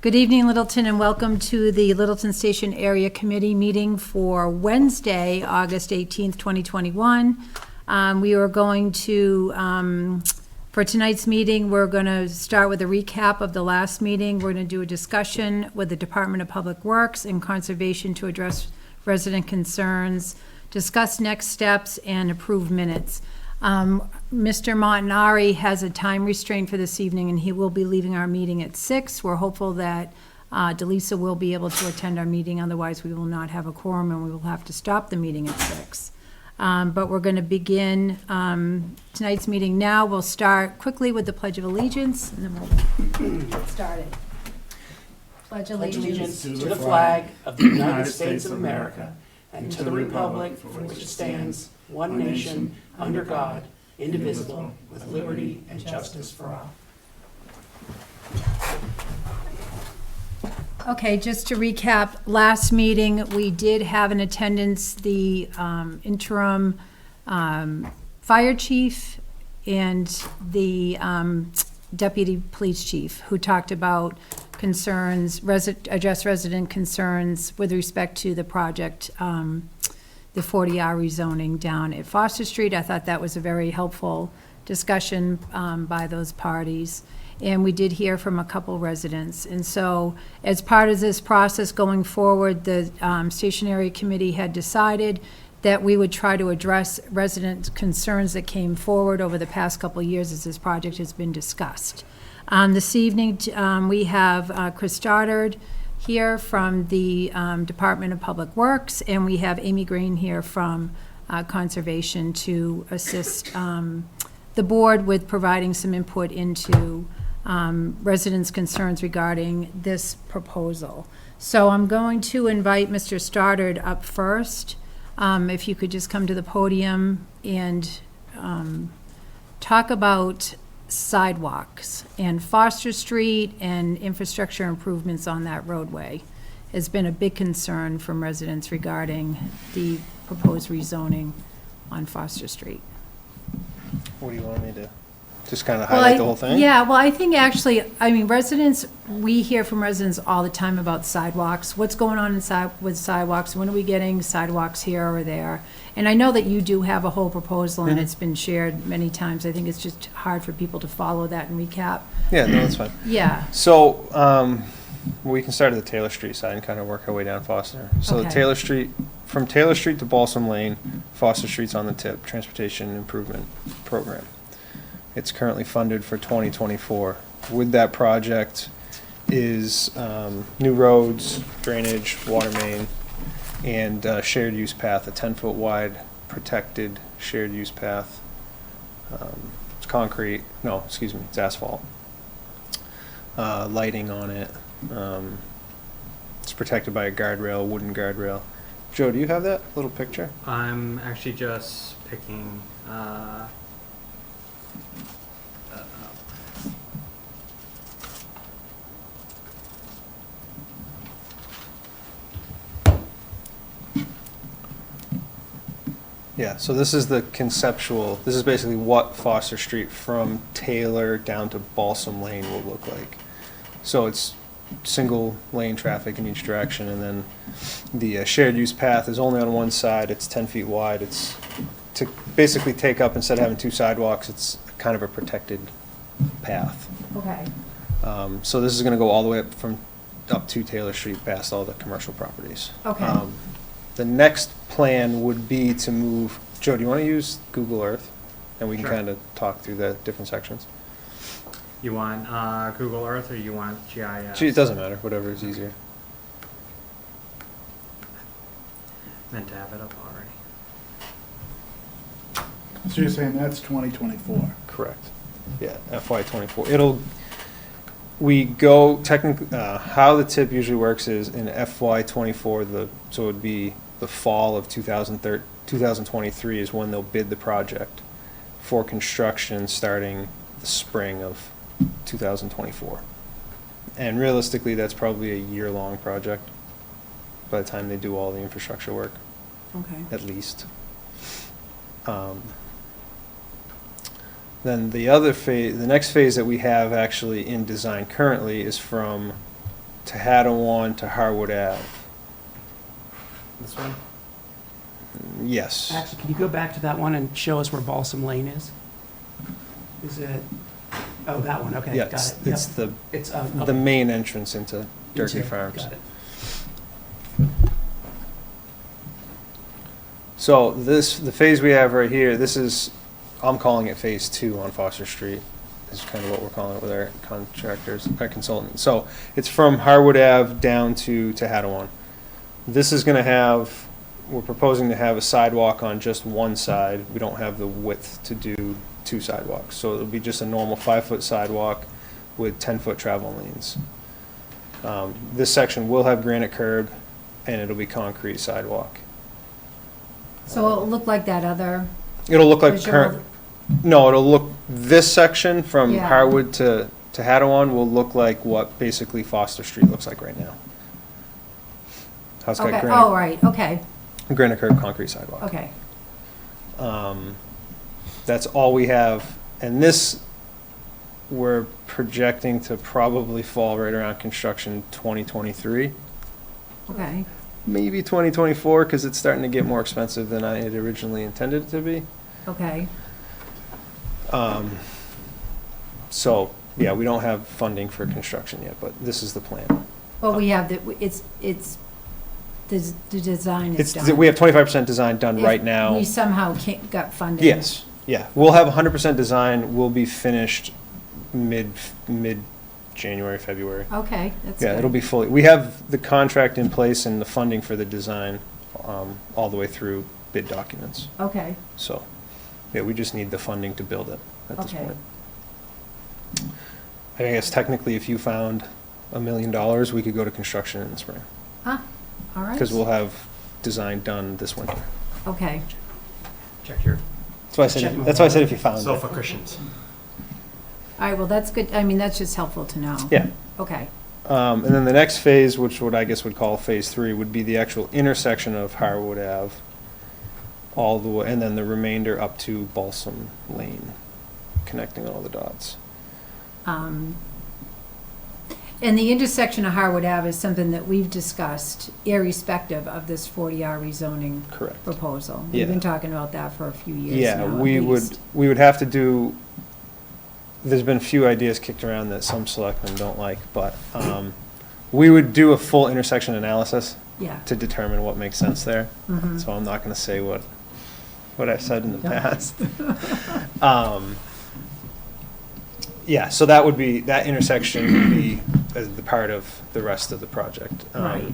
Good evening, Littleton, and welcome to the Littleton Station Area Committee meeting for Wednesday, August 18th, 2021. We are going to, for tonight's meeting, we're going to start with a recap of the last meeting. We're going to do a discussion with the Department of Public Works and Conservation to address resident concerns, discuss next steps, and approve minutes. Mr. Montanari has a time restraint for this evening, and he will be leaving our meeting at 6. We're hopeful that Delisa will be able to attend our meeting. Otherwise, we will not have a quorum, and we will have to stop the meeting at 6. But we're going to begin tonight's meeting now. We'll start quickly with the Pledge of Allegiance, and then we'll get started. Pledge allegiance to the flag of the United States of America and to the republic for which it stands, one nation, under God, indivisible, with liberty and justice for all. Okay, just to recap, last meeting, we did have in attendance the interim fire chief and the deputy police chief, who talked about concerns, address resident concerns with respect to the project, the 40R rezoning down at Foster Street. I thought that was a very helpful discussion by those parties. And we did hear from a couple residents. And so as part of this process going forward, the stationary committee had decided that we would try to address resident concerns that came forward over the past couple of years as this project has been discussed. This evening, we have Chris Stoddard here from the Department of Public Works, and we have Amy Green here from Conservation to assist the board with providing some input into residents' concerns regarding this proposal. So I'm going to invite Mr. Stoddard up first. If you could just come to the podium and talk about sidewalks and Foster Street and infrastructure improvements on that roadway has been a big concern from residents regarding the proposed rezoning on Foster Street. What do you want me to just kind of highlight the whole thing? Yeah, well, I think actually, I mean, residents, we hear from residents all the time about sidewalks. What's going on with sidewalks? When are we getting sidewalks here or there? And I know that you do have a whole proposal, and it's been shared many times. I think it's just hard for people to follow that and recap. Yeah, no, that's fine. Yeah. So we can start at the Taylor Street side and kind of work our way down Foster. So Okay. the Taylor Street, from Taylor Street to Balsam Lane, Foster Street's on the tip, Transportation Improvement Program. It's currently funded for 2024. With that project is new roads, drainage, water main, and shared use path, a 10-foot wide protected shared use path. It's concrete, no, excuse me, it's asphalt. Lighting on it. It's protected by a guardrail, wooden guardrail. Joe, do you have that little picture? I'm actually just picking Yeah, so this is the conceptual, this is basically what Foster Street from Taylor down to Balsam Lane will look like. So it's single lane traffic in each direction, and then the shared use path is only on one side. It's 10 feet wide. It's to basically take up, instead of having two sidewalks, it's kind of a protected path. Okay. So this is going to go all the way up to Taylor Street past all the commercial properties. Okay. The next plan would be to move, Joe, do you want to use Google Earth? And we can Sure. kind of talk through the different sections. You want Google Earth or you want GIS? Gee, it doesn't matter, whatever is easier. Meant to have it up already. So you're saying that's 2024? Correct. Yeah, FY24. We go, technically, how the tip usually works is in FY24, so it would be the fall of 2023 is when they'll bid the project for construction starting the spring of 2024. And realistically, that's probably a year-long project by the time they do all the infrastructure work, Okay. at least. Then the other phase, the next phase that we have actually in design currently is from Tehadawon to Harwood Ave. This one? Yes. Actually, can you go back to that one and show us where Balsam Lane is? Is it, oh, that one, okay, Yeah, got it. it's Yep. It's, the main entrance into Durkee into- Farms. Got it. So the phase we have right here, this is, I'm calling it phase 2 on Foster Street. This is kind of what we're calling it with our contractors, our consultants. So it's from Harwood Ave down to Tehadawon. This is gonna have, we're proposing to have a sidewalk on just one side. We don't have the width to do 2 sidewalks. So it'll be just a normal 5-foot sidewalk with 10-foot travel lanes. This section will have granite curb and it'll be concrete sidewalk. So it'll look like that other It'll look like visual. no, it'll look, this section from Yeah. Harwood to Tehadawon will look like what basically Foster Street looks like right now. How it's got Okay, granite, oh, right, okay, granite curb, concrete sidewalk. okay. That's all we have, and this, we're projecting to probably fall right around construction 2023, Okay, maybe 2024, because it's starting to get more expensive than I had originally intended it to be. okay, So, yeah, we don't have funding for construction yet, but this is the plan. well, we have the, it's, the design is It's, done. we have 25% design done If right now. we somehow can't, got funding. Yes, yeah, we'll have 100% design, will be finished mid-January, February. Okay, that's good. Yeah, it'll be fully, we have the contract in place and the funding for the design, all the way through bid documents. Okay, So, yeah, we just need the funding to build it at this Okay. point. I guess technically, if you found $1 million, we could go to construction in the spring, all right. because we'll have design done this winter. Okay, Check your That's why I said if you found sofa it. cushions. all right, well, that's good, I mean, that's just helpful to know. Yeah. Okay, And then the next phase, which would, I guess would call phase 3, would be the actual intersection of Harwood Ave, all the way, and then the remainder up to Balsam Lane, connecting all the dots. and the intersection of Harwood Ave is something that we've discussed irrespective of this 40R rezoning Correct. proposal. Yeah. We've been talking about that for a few years Yeah, now, at we least. would have to do, there's been a few ideas kicked around that some selectmen don't like, but we would do a full intersection analysis Yeah. to determine what makes sense there. Mhm. So I'm not gonna say what I've said in the Yeah. past. Yeah, so that would be, that intersection would be as the part of the rest of the project. Right.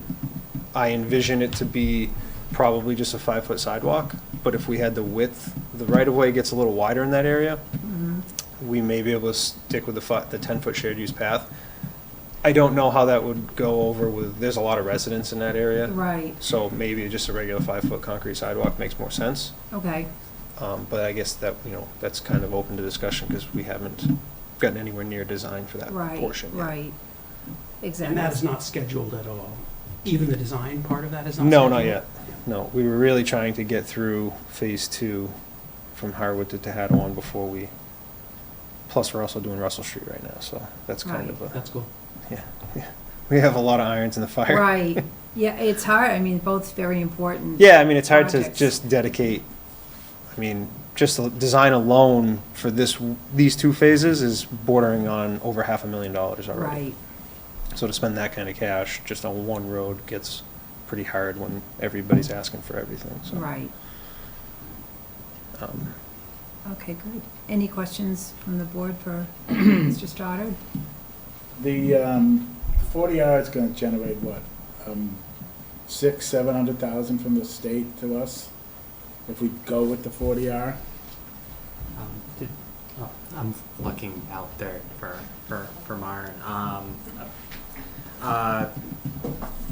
I envision it to be probably just a 5-foot sidewalk, but if we had the width, the right-of-way gets a little wider in that area, Mhm. we may be able to stick with the 10-foot shared use path. I don't know how that would go over with, there's a lot of residents in that area. Right, So maybe just a regular 5-foot concrete sidewalk makes more sense. okay, But I guess that, that's kind of open to discussion because we haven't gotten anywhere near design for that right, portion yet. right. And Exactly. that is not scheduled at all? Even the design part of that is not No, scheduled? not yet. No, we were really trying to get through phase 2 from Harwood to Tehadawon before we, plus we're also doing Russell Street right now, so that's kind of a, That's cool. yeah. We have a lot of irons in the fire. Right, yeah, it's hard, I mean, both very important. Yeah, I mean, it's hard to Projects. just dedicate, just the design alone for these 2 phases is bordering on over $500,000 already. Right, So to spend that kind of cash just on one road gets pretty hard when everybody's asking for everything, so. right. um, Okay, good. Any questions from the board for Mr. Stoddard? The 40R is gonna generate what? 600,000-700,000 from the state to us? If we go with the 40R? I'm looking out there for Myron.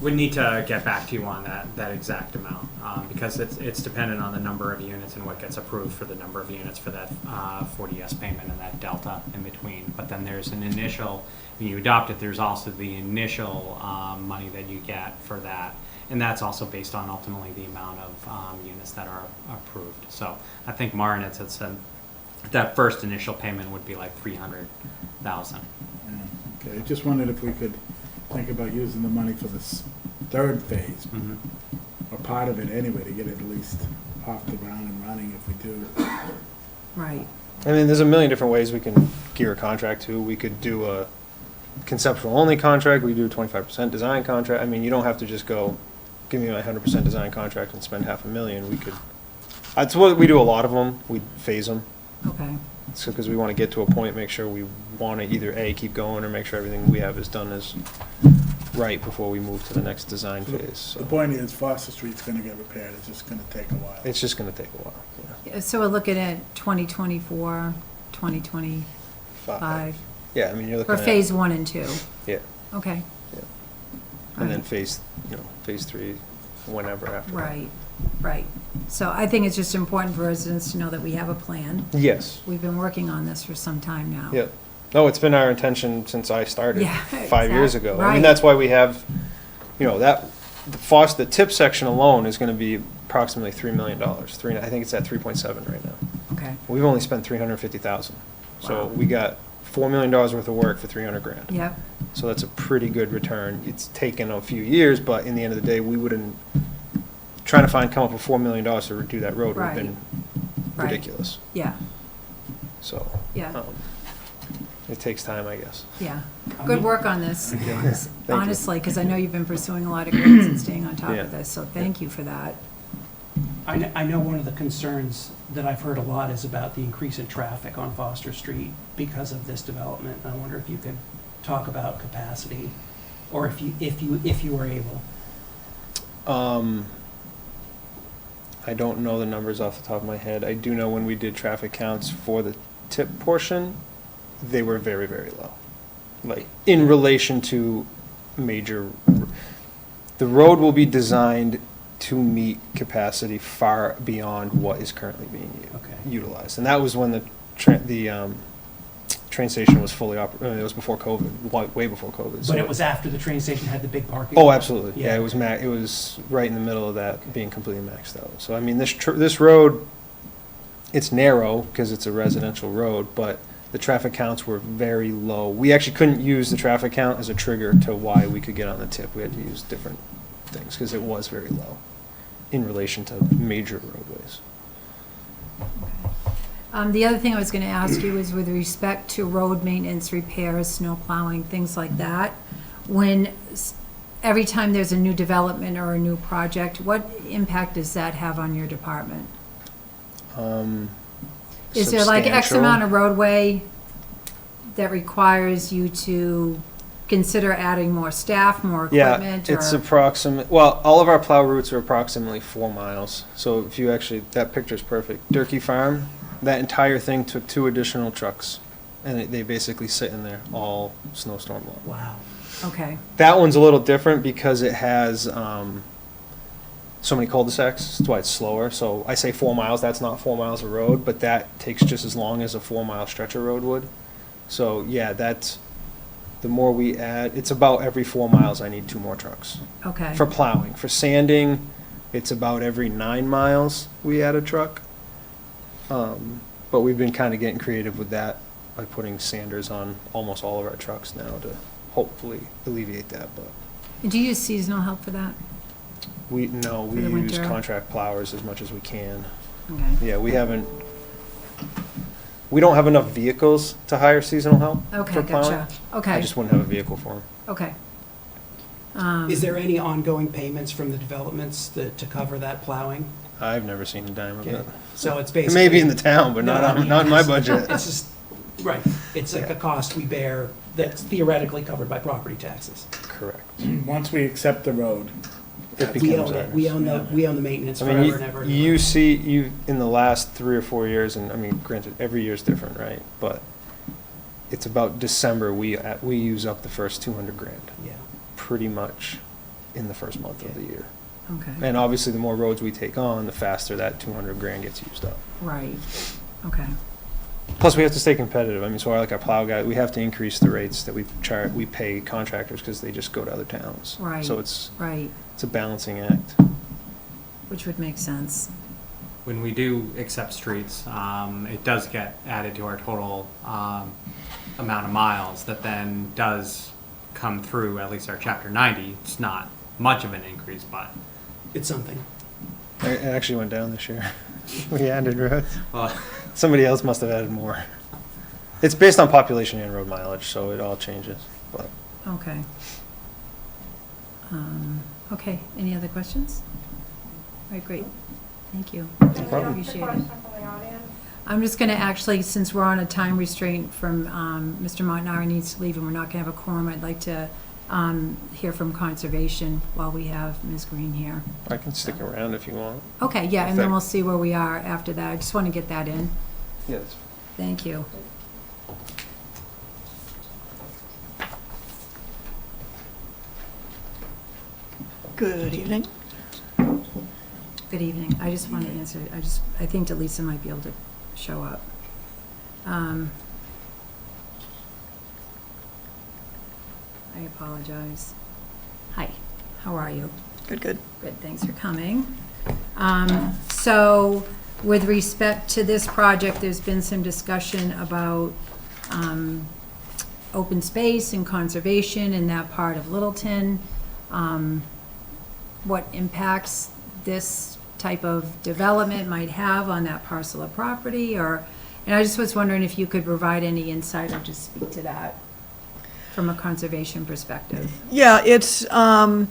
We need to get back to you on that exact amount, because it's dependent on the number of units and what gets approved for the number of units for that 40S payment and that delta in between. But then there's an initial, when you adopt it, there's also the initial money that you get for that. And that's also based on ultimately the amount of units that are approved. So I think Myron had said that first initial payment would be like 300,000. Okay, just wondered if we could think about using the money for this third phase, Mhm. or part of it anyway, to get it at least off the ground and running if we do. Right, I mean, there's a million different ways we can gear a contract to. We could do a conceptual only contract, we do a 25% design contract. I mean, you don't have to just go, give me my 100% design contract and spend $500,000. We could, that's what, we do a lot of them, we phase them. okay, So, because we want to get to a point, make sure we want to either A, keep going, or make sure everything we have is done is right before we move to the next design phase. So The point is, Foster Street's gonna get repaired, it's just gonna take a while. it's just going to take a while, yeah. Yeah, so we're looking at 2024, 2025, 5. Yeah, I mean, you're looking for at. phase 1 and 2, Yeah, okay, yeah. And then Right. phase 3, whenever after. that. right, right. So I think it's just important for residents to know that we have a plan. Yes, We've been working on this for some time now. yeah. No, it's been our intention since I started Yeah, 5 years exact- ago. I right. mean, that's why we have, the tip section alone is going to be approximately $3 million. I think it's at 3.7 right now. Okay, We've only spent 350,000. So Wow. we got $4 million worth of work for 300 grand. yep, So that's a pretty good return. It's taken a few years, but in the end of the day, we wouldn't, trying to come up with $4 million to redo that road would have been Right. ridiculous. yeah, So, yeah, it takes time, I guess. yeah. Good work on this, you. honestly, because I know you've been pursuing a lot of grants and staying on top Yeah. of this, so thank you for that. I know one of the concerns that I've heard a lot is about the increase in traffic on Foster Street because of this development. I wonder if you could talk about capacity, or if you were able. I don't know the numbers off the top of my head. I do know when we did traffic counts for the tip portion, they were very, very low. Like, in relation to the road will be designed to meet capacity far beyond what is currently being Okay. utilized. And that was when the train station was fully it was before COVID, way before COVID. So But it was after the train station had the big parking. Oh, lot? absolutely. Yeah, Yeah. it was right in the middle of that being completely maxed out. So, I mean, this road, it's narrow because it's a residential road, but the traffic counts were very low. We actually couldn't use the traffic count as a trigger to why we could get on the tip. We had to use different things because it was very low in relation to major roadways. The other thing I was going to ask you is with respect to road maintenance, repairs, snow plowing, things like that, every time there's a new development or a new project, what impact does that have on your department? Is there like X Substantial. amount of roadway that requires you to consider adding more staff, more equipment? Yeah, it's or- approximate, well, all of our plow routes are approximately 4 miles. So if you actually, that picture's perfect. Durkee Farm, that entire thing took 2 additional trucks. And they basically sit in there all snowstorm long. Wow. Okay, That one's a little different because it has so many cul-de-sacs. That's why it's slower. So I say 4 miles, that's not 4 miles of road, but that takes just as long as a 4-mile stretch of road would. So yeah, the more we add, it's about every 4 miles I need 2 more trucks. okay. For plowing. For sanding, it's about every 9 miles we add a truck. But we've been kind of getting creative with that by putting sanders on almost all of our trucks now to hopefully alleviate that, but Do you use seasonal help for that? we For the use winter? contract plowers as much as we can. Okay, Yeah, we don't have enough vehicles to hire seasonal help okay, for plowing. gotcha, okay, I just wouldn't have a vehicle for them. okay. Is there any ongoing payments from the developments to cover that plowing? I've never seen a dime of Okay. it. So it's It basically. may be in the town, but not in my budget. It's just, right, it's like a cost we bear that's theoretically covered by property taxes. Correct. Once we accept the road, It We becomes own it, ours. we own the maintenance I forever mean, and ever. in the last 3 or 4 years, and I mean, granted, every year's different, right? But it's about December, we use up the first 200 grand, Yeah. pretty much in the first month of Yeah. the year. Okay, And obviously, the more roads we take on, the faster that 200 grand gets used up. right, okay, Plus, we have to stay competitive. I mean, so our plow guy, we have to increase the rates that we pay contractors because they just go to other towns. Right. So it's right, a balancing act. which would make sense. When we do accept streets, it does get added to our total amount of miles that then does come through at least our chapter 90. It's not much of an increase, but It's something. It actually went down this year. We added roads. well, Somebody else must have added more. It's based on population and road mileage, so it all changes, but. Okay. Okay, any other questions? All right, great. Thank you. problem. Appreciate it. I'm just going to actually, since we're on a time restraint from Mr. Montanaro needs to leave and we're not going to have a quorum, I'd like to hear from Conservation while we have Ms. Green here. I can stick around if you want. Okay, yeah, and If then that- we'll see where we are after that. I just want to get that in. Yes. Thank you. Good evening. Good evening. I just want to answer, I think Delisa might be able to show up. I apologize. Hi, how are you? Good, good. Good, thanks for coming. So with respect to this project, there's been some discussion about open space and conservation in that part of Littleton. What impacts this type of development might have on that parcel of property, and I just was wondering if you could provide any insight or just speak to that from a conservation perspective. Yeah, it's a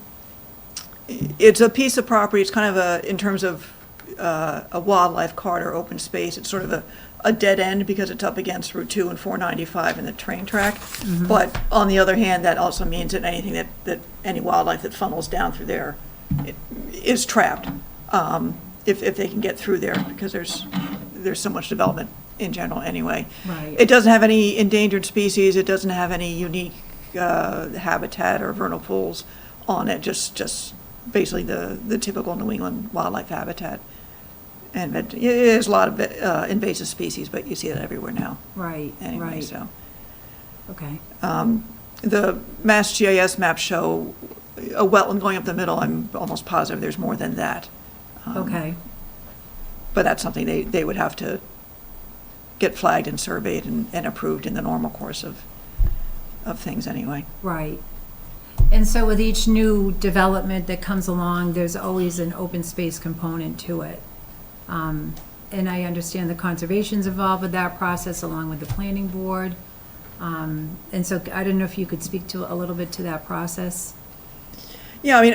piece of property, it's kind of in terms of a wildlife corridor, open space, it's sort of a dead end because it's up against Route 2 and 495 and the train track. But on the other hand, that also means that anything that any wildlife that funnels down through there is trapped, if they can get through there, because there's so much development in general anyway. Right. It doesn't have any endangered species, it doesn't have any unique habitat or vernal pools on it, just basically the typical New England wildlife habitat. And there's a lot of invasive species, but you see that everywhere now. Right, Anyway, right. so. Okay, The Mass GIS maps show a wetland going up the middle. I'm almost positive there's more than that. okay, But that's something they would have to get flagged and surveyed and approved in the normal course of things anyway. right. And so with each new development that comes along, there's always an open space component to it. And I understand the conservation's involved with that process along with the planning board. And so I don't know if you could speak to a little bit to that process? Yeah, I mean,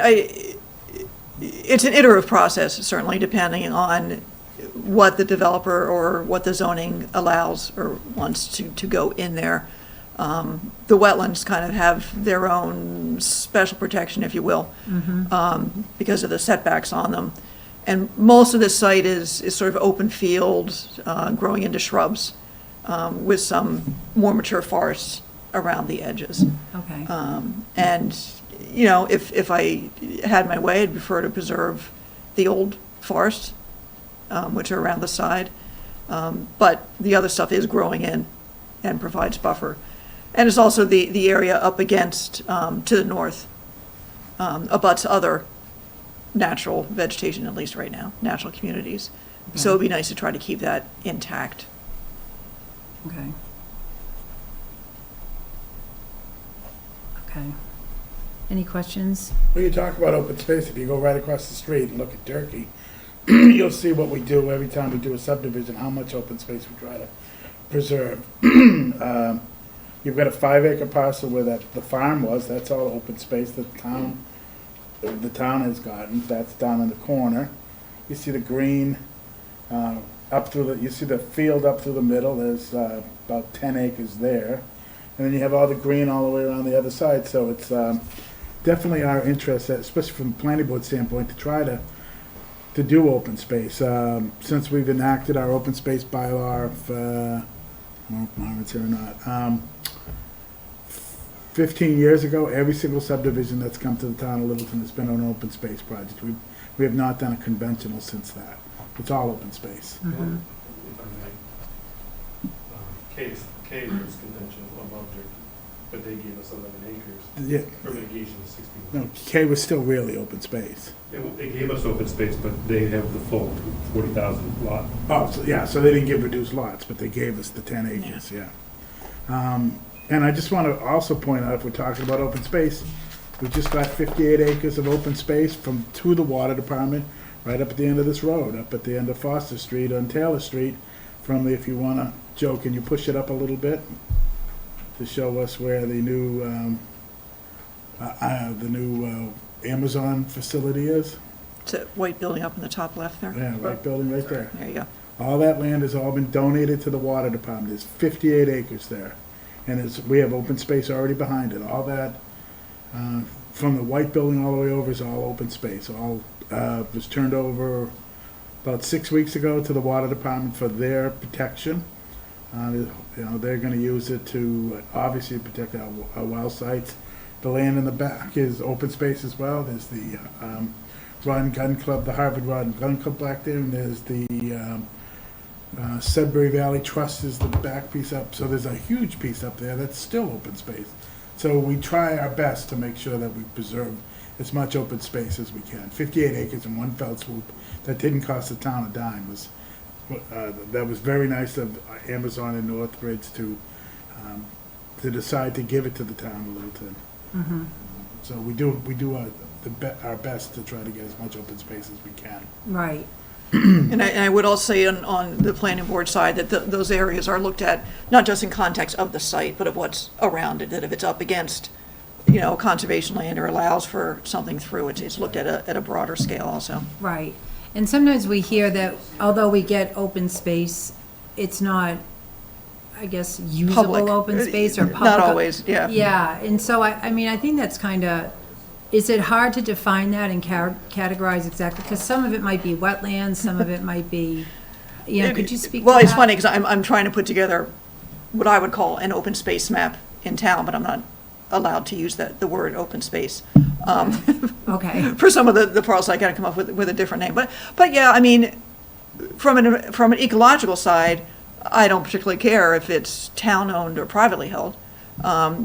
it's an iterative process, certainly, depending on what the developer or what the zoning allows or wants to go in there. The wetlands kind of have their own special protection, if you will, because of the setbacks on them. And most of this site is sort of open field, growing into shrubs, with some more mature forests around the edges. Okay, And, you know, if I had my way, I'd prefer to preserve the old forests, which are around the side. But the other stuff is growing in and provides buffer. And it's also the area up against, to the north, abuts other natural vegetation, at least right now, natural communities. So it'd be nice to try to keep that intact. okay. Okay. Any questions? When you talk about open space, if you go right across the street and look at Turkey, you'll see what we do every time we do a subdivision, how much open space we try to preserve. You've got a 5-acre parcel where the farm was, that's all open space that the town has gotten, that's down in the corner. You see the green up through you see the field up through the middle, there's about 10 acres there. And then you have all the green all the way around the other side, so it's definitely our interest, especially from a planning board standpoint, to try to do open space. Since we've enacted our open space bylaw, I don't know if Marvin's here or not, 15 years ago, every single subdivision that's come to the town of Littleton has been an open space project. We have not done a conventional since that. It's all open space. If I may, K was conventional above Turkey, but they gave us 11 acres Yeah, for mitigation of 16. no, K was still really open space. They gave us open space, but they have the full 40,000 lot. Oh, so, yeah, so they didn't give reduced lots, but they gave us the 10 acres, yeah. And I just want to also point out, if we're talking about open space, we just got 58 acres of open space to the water department, right up at the end of this road, up at the end of Foster Street on Taylor Street, from the, if you want to, Joe, can you push it up a little bit to show us where the new Amazon facility is? It's a white building up in the top left there. Yeah, right building right there. There you go. All that land has all been donated to the water department. There's 58 acres there. And we have open space already behind it. All that, from the white building all the way over is all open space. All was turned over about 6 weeks ago to the water department for their protection. They're gonna use it to obviously protect our well sites. The land in the back is open space as well. There's the Rod and Gun Club, the Harvard Rod and Gun Club back there, and there's the Sudbury Valley Trust is the back piece up. So there's a huge piece up there that's still open space. So we try our best to make sure that we preserve as much open space as we can. 58 acres in one fell swoop. That didn't cost the town a dime. That was very nice of Amazon and Northbridge to decide to give it to the town of Littleton. So we do our best to try to get as much open space as we can. Right. And I would also say on the planning board side that those areas are looked at, not just in context of the site, but of what's around it, that if it's up against, conservation land or allows for something through it, it's looked at a broader scale also. Right. And sometimes we hear that although we get open space, it's not, I guess, usable Public. open space or public. Not always, yeah. Yeah, and so I think that's kind of, is it hard to define that and categorize exactly? Because some of it might be wetlands, some of it might be, could you speak to that? Well, it's funny, because I'm trying to put together what I would call an open space map in town, but I'm not allowed to use the word open space. Okay. For some of the parcels, I gotta come up with a different name. But yeah, I mean, from an ecological side, I don't particularly care if it's town-owned or privately held.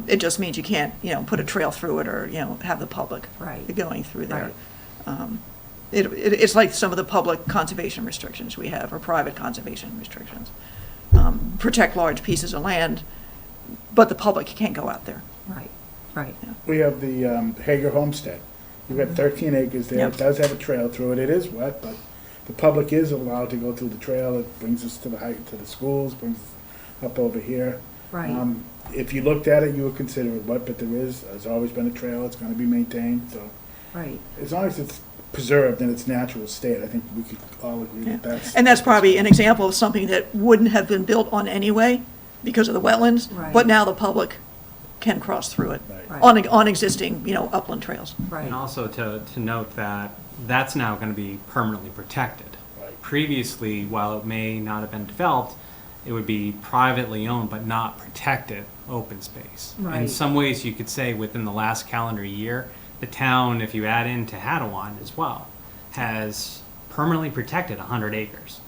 It just means you can't, put a trail through it or, have the public Right. going through there. Right. It's like some of the public conservation restrictions we have, or private conservation restrictions. Protect large pieces of land, but the public can't go out there. Right, right. We have the Hager Homestead. You've got 13 acres there. Yep. It does have a trail through it. It is wet, but the public is allowed to go through the trail. It brings us to the schools, brings us up over here. Right. If you looked at it, you would consider it wet, but there's always been a trail. It's going to be maintained. So Right. as long as it's preserved in its natural state, I think we could all agree that that's. And that's probably an example of something that wouldn't have been built on anyway because of the wetlands, Right. but now the public can cross through it Right. Right. on existing, upland trails. Right. And also to note that that's now going to be permanently protected. Right. Previously, while it may not have been developed, it would be privately owned but not protected open space. In Right. some ways, you could say within the last calendar year, the town, if you add in Tehadawon as well, has permanently protected 100 acres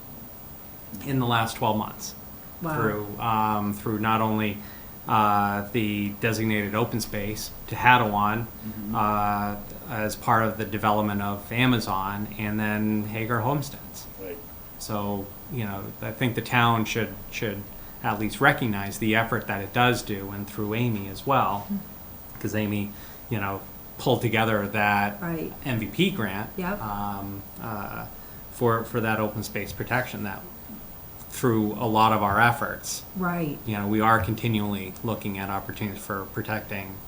in the last 12 months. Wow. Through not only the designated open space, Tehadawon, as part of the development of Amazon, and then Hager Homesteads. Right. So, I think the town should at least recognize the effort that it does do, and through Amy as well, because Amy, pulled together that Right. MVP grant Yep. for that open space protection. That through a lot of our efforts, Right. we are continually looking at opportunities for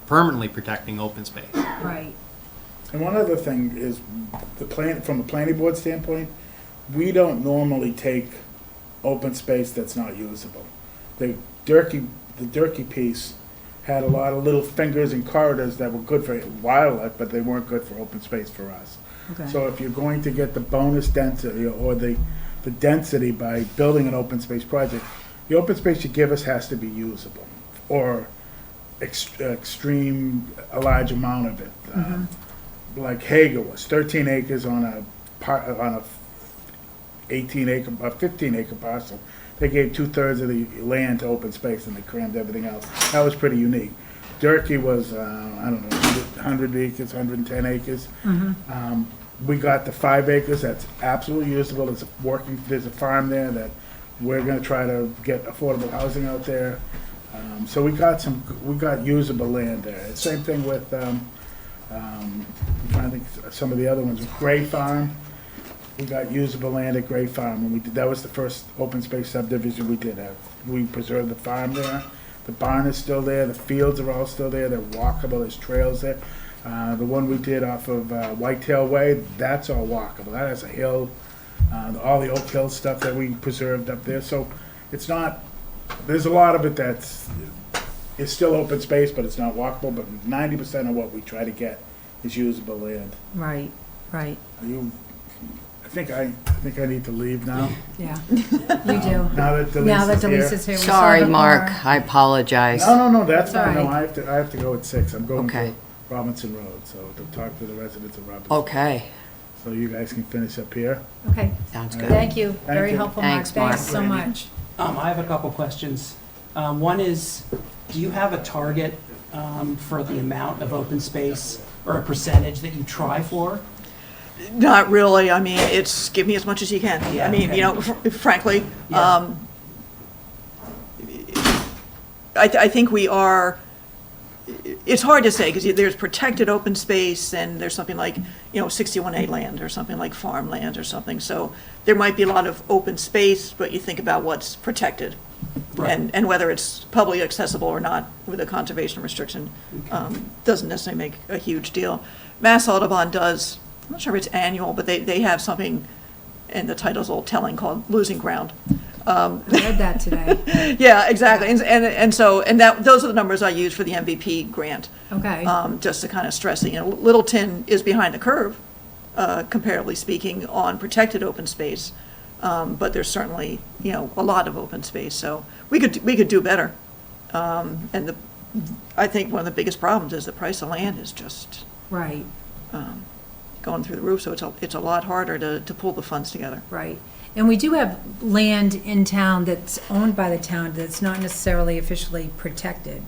permanently protecting open space. Right. And one other thing is, from a planning board standpoint, we don't normally take open space that's not usable. The Durkee piece had a lot of little fingers and corridors that were good for wildlife, but they weren't good for open space for us. Okay. So if you're going to get the bonus density or the density by building an open space project, the open space you give us has to be usable, or a large amount of it. Like Hager was 13 acres on a 15 acre parcel. They gave 2/3 of the land to open space and they crammed everything else. That was pretty unique. Durkee was, 100 acres, 110 acres. We got the 5 acres, that's absolutely usable. There's a farm there that we're gonna try to get affordable housing out there. So we got usable land there. Same thing with, I'm trying to think, some of the other ones, with Gray Farm. We got usable land at Gray Farm, and that was the first open space subdivision we did have. We preserved the farm there. The barn is still there, the fields are all still there, they're walkable, there's trails there. The one we did off of Whitetail Way, that's all walkable, that has a hill, all the Oak Hill stuff that we preserved up there, so it's not, there's a lot of it it's still open space, but it's not walkable, but 90% of what we try to get is usable land. Right, right, I think I need to leave now. yeah, you do. Now that Now that Delise is here. Delise is here. we still Sorry, have Mark, more. I apologize. No, that's It's all fine. No, right. I have to go at 6. I'm going Okay. to Robinson Road, so to talk to the residents of Robinson. Okay, So you guys can finish up here. Okay, sounds All good. right. thank you, very you. helpful, Mark, Thanks, Mark. thanks so much. I have a couple questions. One is, do you have a target for the amount of open space or a percentage that you try for? Not really, I mean, it's give me as much as you can. Yeah, I mean, okay. you know, frankly, Yeah. I think we are, it's hard to say, because there's protected open space, and there's something like, 61A land, or something like farmland or something, so there might be a lot of open space, but you think about what's protected, Right. and whether it's publicly accessible or not with a conservation restriction, doesn't necessarily make a huge deal. Mass Audubon does, I'm not sure if it's annual, but they have something, and the title's a little telling, called Losing Ground. I read that today, Yeah, exactly, and so, those are the numbers I use for the MVP grant. okay, Just to kind of stress it, Littleton is behind the curve, comparatively speaking, on protected open space. But there's certainly, a lot of open space, so we could do better. And I think one of the biggest problems is the price of land is just right, going through the roof, so it's a lot harder to pull the funds together. right. And we do have land in town that's owned by the town that's not necessarily officially protected,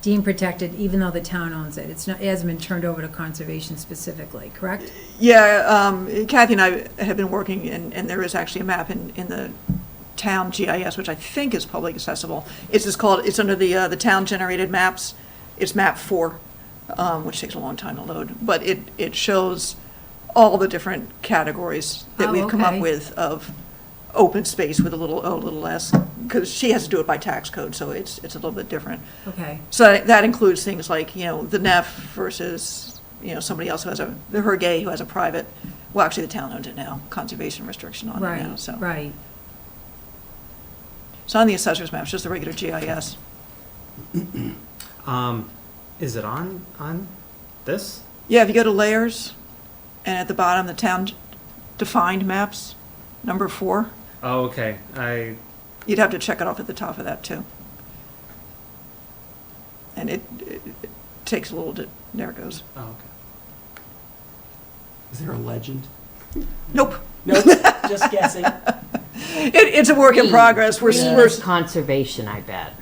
deemed protected, even though the town owns it. It hasn't been turned over to conservation specifically, correct? Yeah, Kathy and I have been working, and there is actually a map in the town GIS, which I think is publicly accessible. It's under the town-generated maps. It's map 4, which takes a long time to load, but it shows all the different categories that Oh, we've come up okay. with of open space with a little s, because she has to do it by tax code, so it's a little bit different. Okay, So that includes things like, the NEF versus, somebody else who has her gay who has a private, well, actually, the town owns it now, conservation restriction on it now, right, so. right. It's on the assessor's map, it's just the regular GIS. Is it on this? Yeah, if you go to layers, and at the bottom, the town defined maps, number 4, Oh, okay. you'd have to check it off at the top of that, too. And it takes a little, there it goes. Oh, okay. Is there a legend? Nope, Nope, just guessing. it's a work in progress, we're, Conservation, I bet.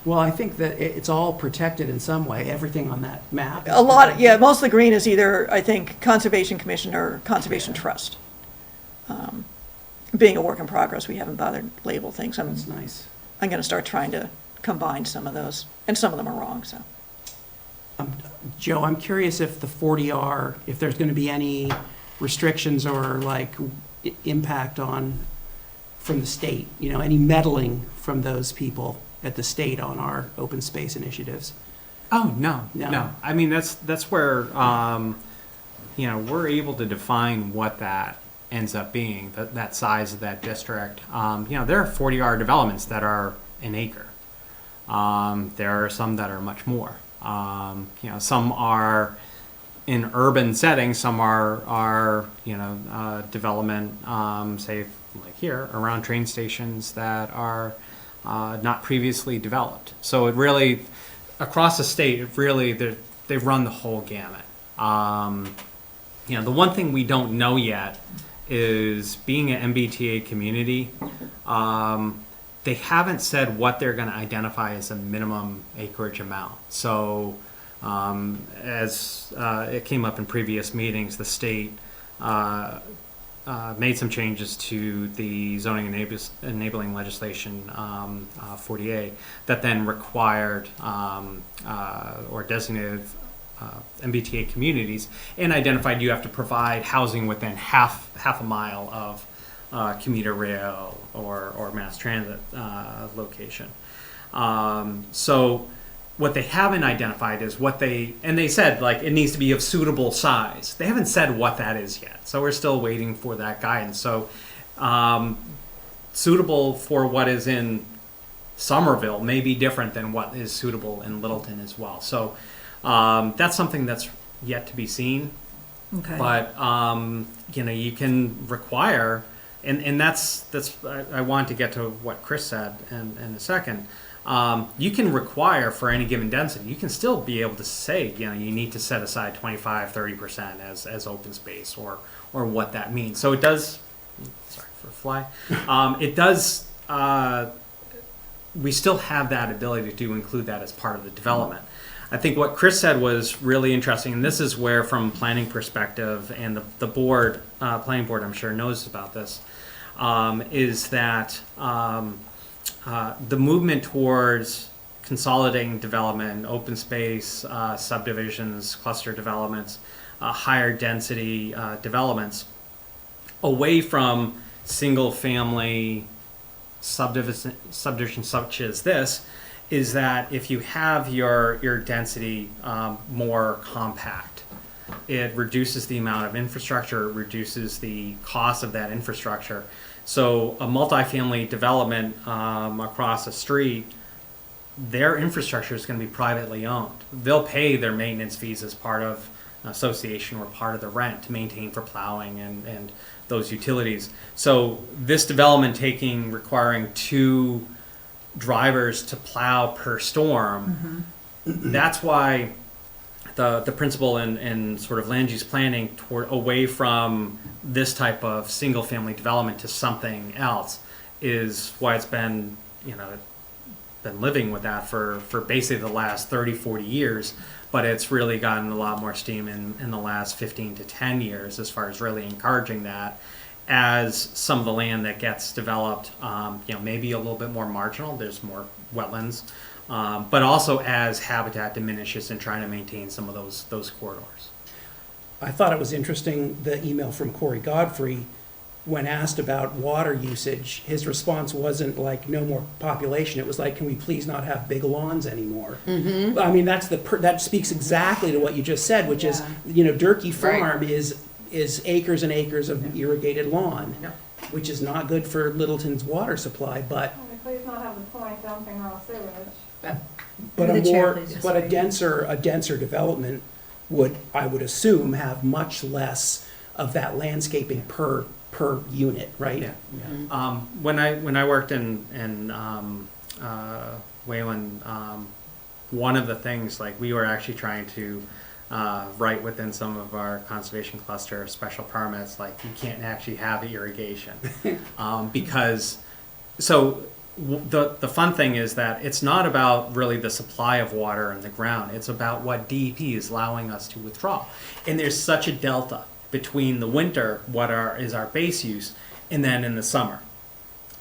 Well, I think that it's all protected in some way, everything on that map. is a lot, protected. yeah, most of the green is either, I think, Conservation Commission or Conservation Trust. Being a work in progress, we haven't bothered to label things. That's nice. I'm gonna start trying to combine some of those, and some of them are wrong, so. Joe, I'm curious if the 40R, if there's going to be any restrictions or like impact from the state, any meddling from those people at the state on our open space initiatives. Oh, no. No. I mean, that's where, we're able to define what that ends up being, that size of that district. There are 40R developments that are an acre. There are some that are much more. Some are in urban settings, some are development, say, like here, around train stations that are not previously developed. So it really, across the state, they've run the whole gamut. The one thing we don't know yet is, being an MBTA community, they haven't said what they're going to identify as a minimum acreage amount. So as it came up in previous meetings, the state made some changes to the zoning enabling legislation 40A that then required or designated MBTA communities and identified you have to provide housing within half a mile of commuter rail or mass transit location. So what they haven't identified is and they said like it needs to be of suitable size. They haven't said what that is yet. So we're still waiting for that guidance. So suitable for what is in Somerville may be different than what is suitable in Littleton as well. So that's something that's yet to be seen. Okay. But you can require, and that's I want to get to what Chris said in a second. You can require for any given density, you can still be able to say, you need to set aside 25-30% as open space or what that means. So it does, sorry for a fly, it does, we still have that ability to include that as part of the development. I think what Chris said was really interesting, and this is where from planning perspective, and the board, planning board I'm sure knows about this, is that the movement towards consolidating development, open space, subdivisions, cluster developments, higher density developments, away from single family subdivision such as this, is that if you have your density more compact, it reduces the amount of infrastructure, it reduces the cost of that infrastructure. So a multifamily development across a street, their infrastructure is going to be privately owned. They'll pay their maintenance fees as part of an association or part of the rent to maintain for plowing and those utilities. So this development requiring 2 drivers to plow per storm, that's why the principle in sort of land use planning away from this type of single family development to something else is why it's been living with that for basically the last 30-40 years, but it's really gotten a lot more steam in the last 15 to 10 years as far as really encouraging that as some of the land that gets developed maybe a little bit more marginal, there's more wetlands, but also as habitat diminishes and trying to maintain some of those corridors. I thought it was interesting, the email from Corey Godfrey, when asked about water usage, his response wasn't like no more population. It was like, can we please not have big lawns anymore? I mean, that speaks exactly to what you just said, which is, Durkee Farm is acres and acres of irrigated lawn, which is not good for Littleton's water supply, but Please not have the point dumping raw sewage. but The chair, please. a denser development I would assume have much less of that landscaping per unit, right? Yeah. When I worked in Wayland, one of the things, like, we were actually trying to write within some of our conservation cluster special permits, like, you can't actually have irrigation because the fun thing is that it's not about really the supply of water in the ground. It's about what DEP is allowing us to withdraw. And there's such a delta between the winter, is our base use, and then in the summer.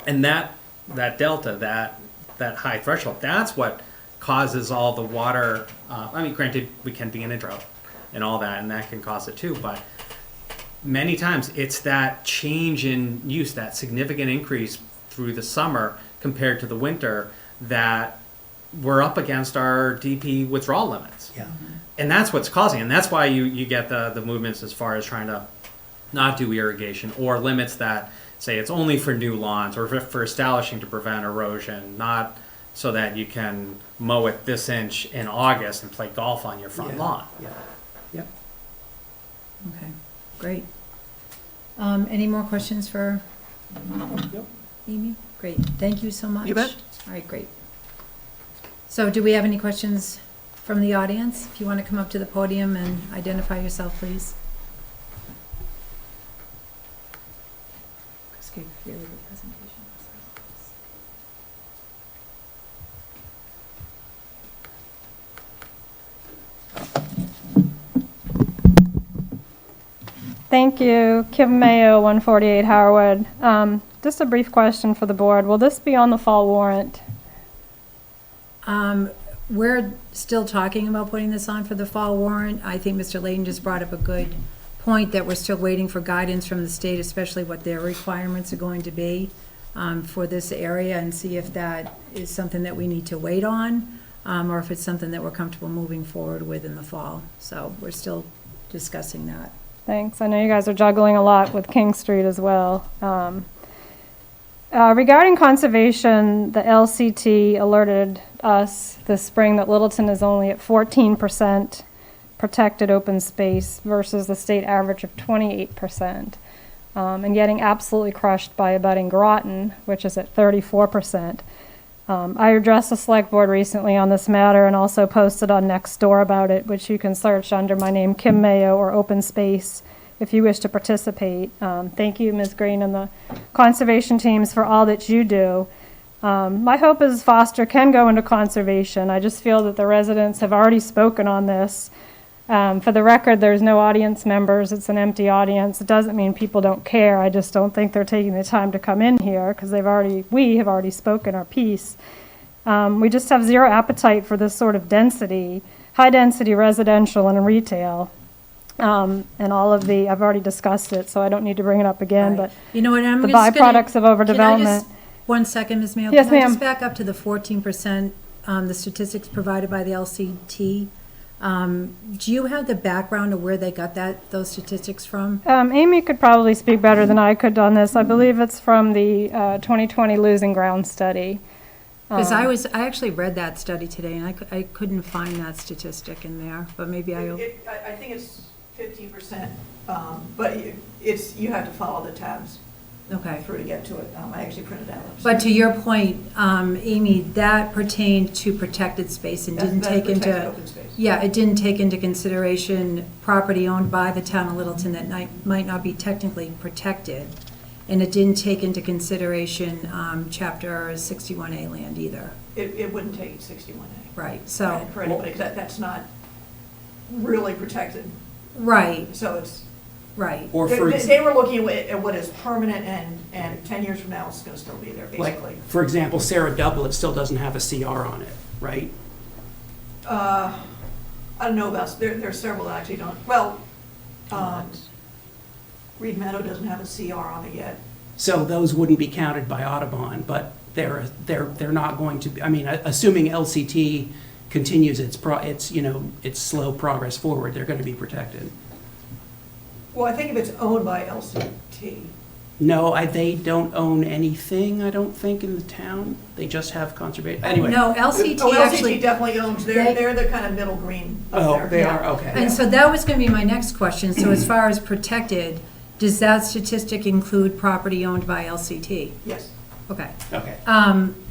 And that delta, that high threshold, that's what causes all the water. Granted, we can be in a drought and all that, and that can cause it too, but many times it's that change in use, that significant increase through the summer compared to the winter, that we're up against our DP withdrawal limits. Yeah. And that's what's causing, and that's why you get the movements as far as trying to not do irrigation, or limits that say it's only for new lawns, or for establishing to prevent erosion, not so that you can mow it this inch in August and play golf on your front lawn. Yeah. Okay, great. Any more questions for Amy? Great, thank you so much. You bet. All right, great. So do we have any questions from the audience? If you want to come up to the podium and identify yourself, please. Chris gave a really good presentation. Thank you. Kim Mayo, 148 Harwood. Just a brief question for the board. Will this be on the fall warrant? We're still talking about putting this on for the fall warrant. I think Mr. Layden just brought up a good point that we're still waiting for guidance from the state, especially what their requirements are going to be for this area, and see if that is something that we need to wait on, or if it's something that we're comfortable moving forward with in the fall. So we're still discussing that. Thanks. I know you guys are juggling a lot with King Street as well. Regarding conservation, the LCT alerted us this spring that Littleton is only at 14% protected open space versus the state average of 28%, and getting absolutely crushed by abutting Groton, which is at 34%. I addressed the select board recently on this matter and also posted on Nextdoor about it, which you can search under my name, Kim Mayo, or Open Space, if you wish to participate. Thank you, Ms. Green, and the conservation teams for all that you do. My hope is Foster can go into conservation. I just feel that the residents have already spoken on this. For the record, there's no audience members. It's an empty audience. It doesn't mean people don't care. I just don't think they're taking the time to come in here because we have already spoken our piece. We just have zero appetite for this sort of density, high-density residential and retail. And all of I've already discussed it, so I don't need to bring it up again, Right. but You know what, I'm the just gonna- byproducts of overdevelopment. 1 second, Ms. Mayo? Yes, Can I just ma'am. back up to the 14%, the statistics provided by the LCT? Do you have the background of where they got those statistics from? Amy could probably speak better than I could on this. I believe it's from the 2020 Losing Ground study. Because I actually read that study today, and I couldn't find that statistic in there, but maybe I think it's 15%, but you have to follow the tabs okay. through to get to it. I actually printed out. But to your point, Amy, that pertained to protected space and didn't That's take protected into, open space. yeah, it didn't take into consideration property owned by the town of Littleton that might not be technically protected. And it didn't take into consideration Chapter 61A land either. It wouldn't take 61A. Right, so, For anybody, 'cause that's not really protected. right, So it's, right. Or for, they were looking at what is permanent and 10 years from now, it's going to still be there, like, basically. for example, Sarah Doublet still doesn't have a CR on it, right? I don't know about, there's several that actually don't, well, Reed Meadow doesn't have a CR on it yet. So those wouldn't be counted by Audubon, but they're not going to be, I mean, assuming LCT continues its slow progress forward, they're going to be protected. Well, I think if it's owned by LCT. No, they don't own anything, I don't think, in the town. They just have conservation, anyway. No, LCT Oh, actually. LCT definitely owns, they're the kind of middle green up Oh, there. they Yeah. are, okay. And so that was going to be my next question. So as far as protected, does that statistic include property owned by LCT? Yes. Okay. Okay.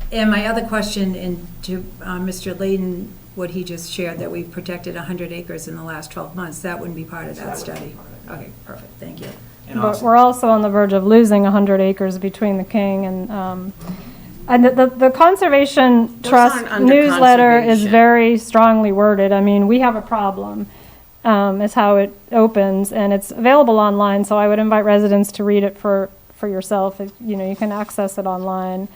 And my other question, and to Mr. Layden, what he just shared, that we've protected 100 acres in the last 12 months, that wouldn't be part of So that that wouldn't study? be part of Okay, perfect, thank you. And But also, we're also on the verge of losing 100 acres between the King and the Conservation Those Trust aren't under newsletter is conservation. very strongly worded. I mean, we have a problem, is how it opens, and it's available online, so I would invite residents to read it for yourself. You can access it online.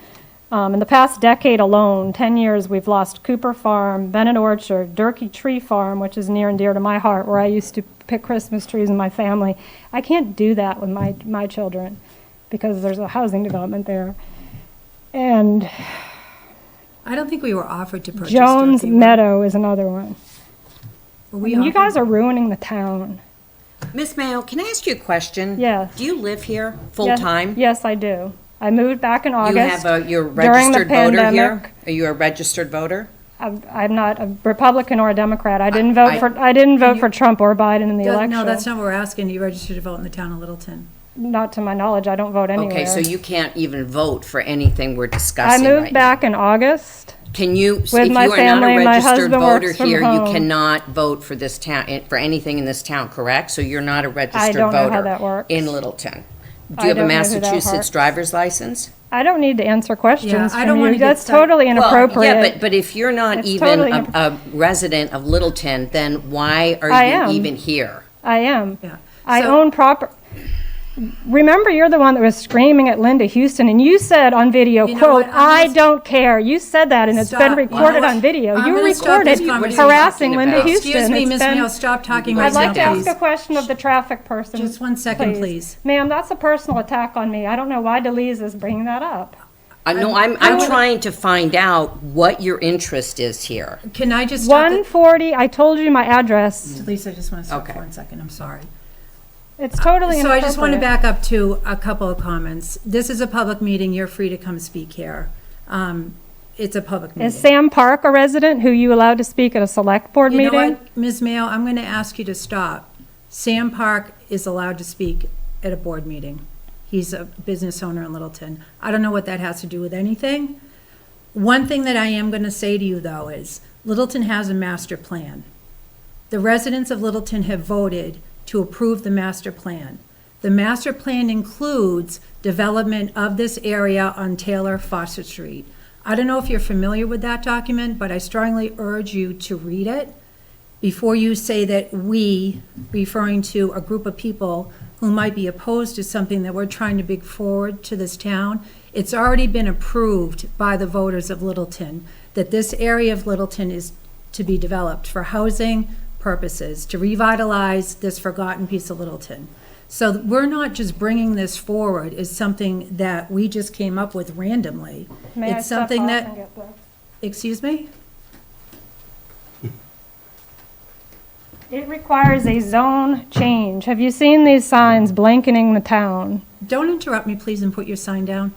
In the past decade alone, 10 years, we've lost Cooper Farm, Bennett Orchard, Durkee Tree Farm, which is near and dear to my heart, where I used to pick Christmas trees in my family. I can't do that with my children because there's a housing development there. And I don't think we were offered to purchase. Jones Turkey, were- Meadow is another one. were we You guys offered? are ruining the town. Miss Mayo, can I ask you a question? Yes. Do you live here Yes- full-time? Yes, I do. I moved back in You August. you're a during the registered voter here? pandemic. Are you a registered voter? I'm not a Republican or a Democrat. I didn't I- vote for Trump or Biden in the election. No, that's not what we're asking. You registered to vote in the town of Littleton. Not to my knowledge. I don't vote anywhere. Okay, so you can't even vote for anything we're I discussing moved right back in August. now. Can you, so with if my you are not family, a my registered husband voter works from here, you home. cannot vote for this town, for anything in this town, correct? So you're not a registered don't know how voter that works. in Littleton. Do I you have a don't know who that Massachusetts works. driver's license? I don't need to answer questions Yeah, I from don't you. wanna get That's stuck- totally Well, inappropriate. yeah, but if you're not It's even totally a resident of Littleton, then why are I you am. even here? I am. Yeah. I So- own remember, you're the one that was screaming at Linda Houston, and you said on video, You know quote, what, I'm "I gonna- don't care." You said that, and it's Stop. been You know recorded what? on video. I'm You gonna stop recorded this conversation. harassing Linda About? Houston. Excuse me, It's Ms. been- Mayo, stop talking right I'd like now, to ask please. a question of the traffic person. Just 1 second, please. Ma'am, that's a personal attack on me. I don't know why Delise is bringing that up. I know, I'm trying to find out what your interest is here. Can I just stop? 140, I told you my address. Lisa, I just want to stop Okay. for 1 second, I'm sorry. It's totally So I just want to inappropriate. back up to a couple of comments. This is a public meeting, you're free to come speak here. It's a public meeting. Is Sam Park a resident who you allowed to speak at a select board You know meeting? what, Ms. Mayo, I'm going to ask you to stop. Sam Park is allowed to speak at a board meeting. He's a business owner in Littleton. I don't know what that has to do with anything. One thing that I am going to say to you, though, is Littleton has a master plan. The residents of Littleton have voted to approve the master plan. The master plan includes development of this area on Taylor Foster Street. I don't know if you're familiar with that document, but I strongly urge you to read it before you say that we, referring to a group of people who might be opposed to something that we're trying to bring forward to this town. It's already been approved by the voters of Littleton that this area of Littleton is to be developed for housing purposes, to revitalize this forgotten piece of Littleton. So we're not just bringing this forward as something that we just came up with randomly. May I It's step something off that, and get the- excuse me? It requires a zone change. Have you seen these signs blanketing the town? Don't interrupt me, please, and put your sign down.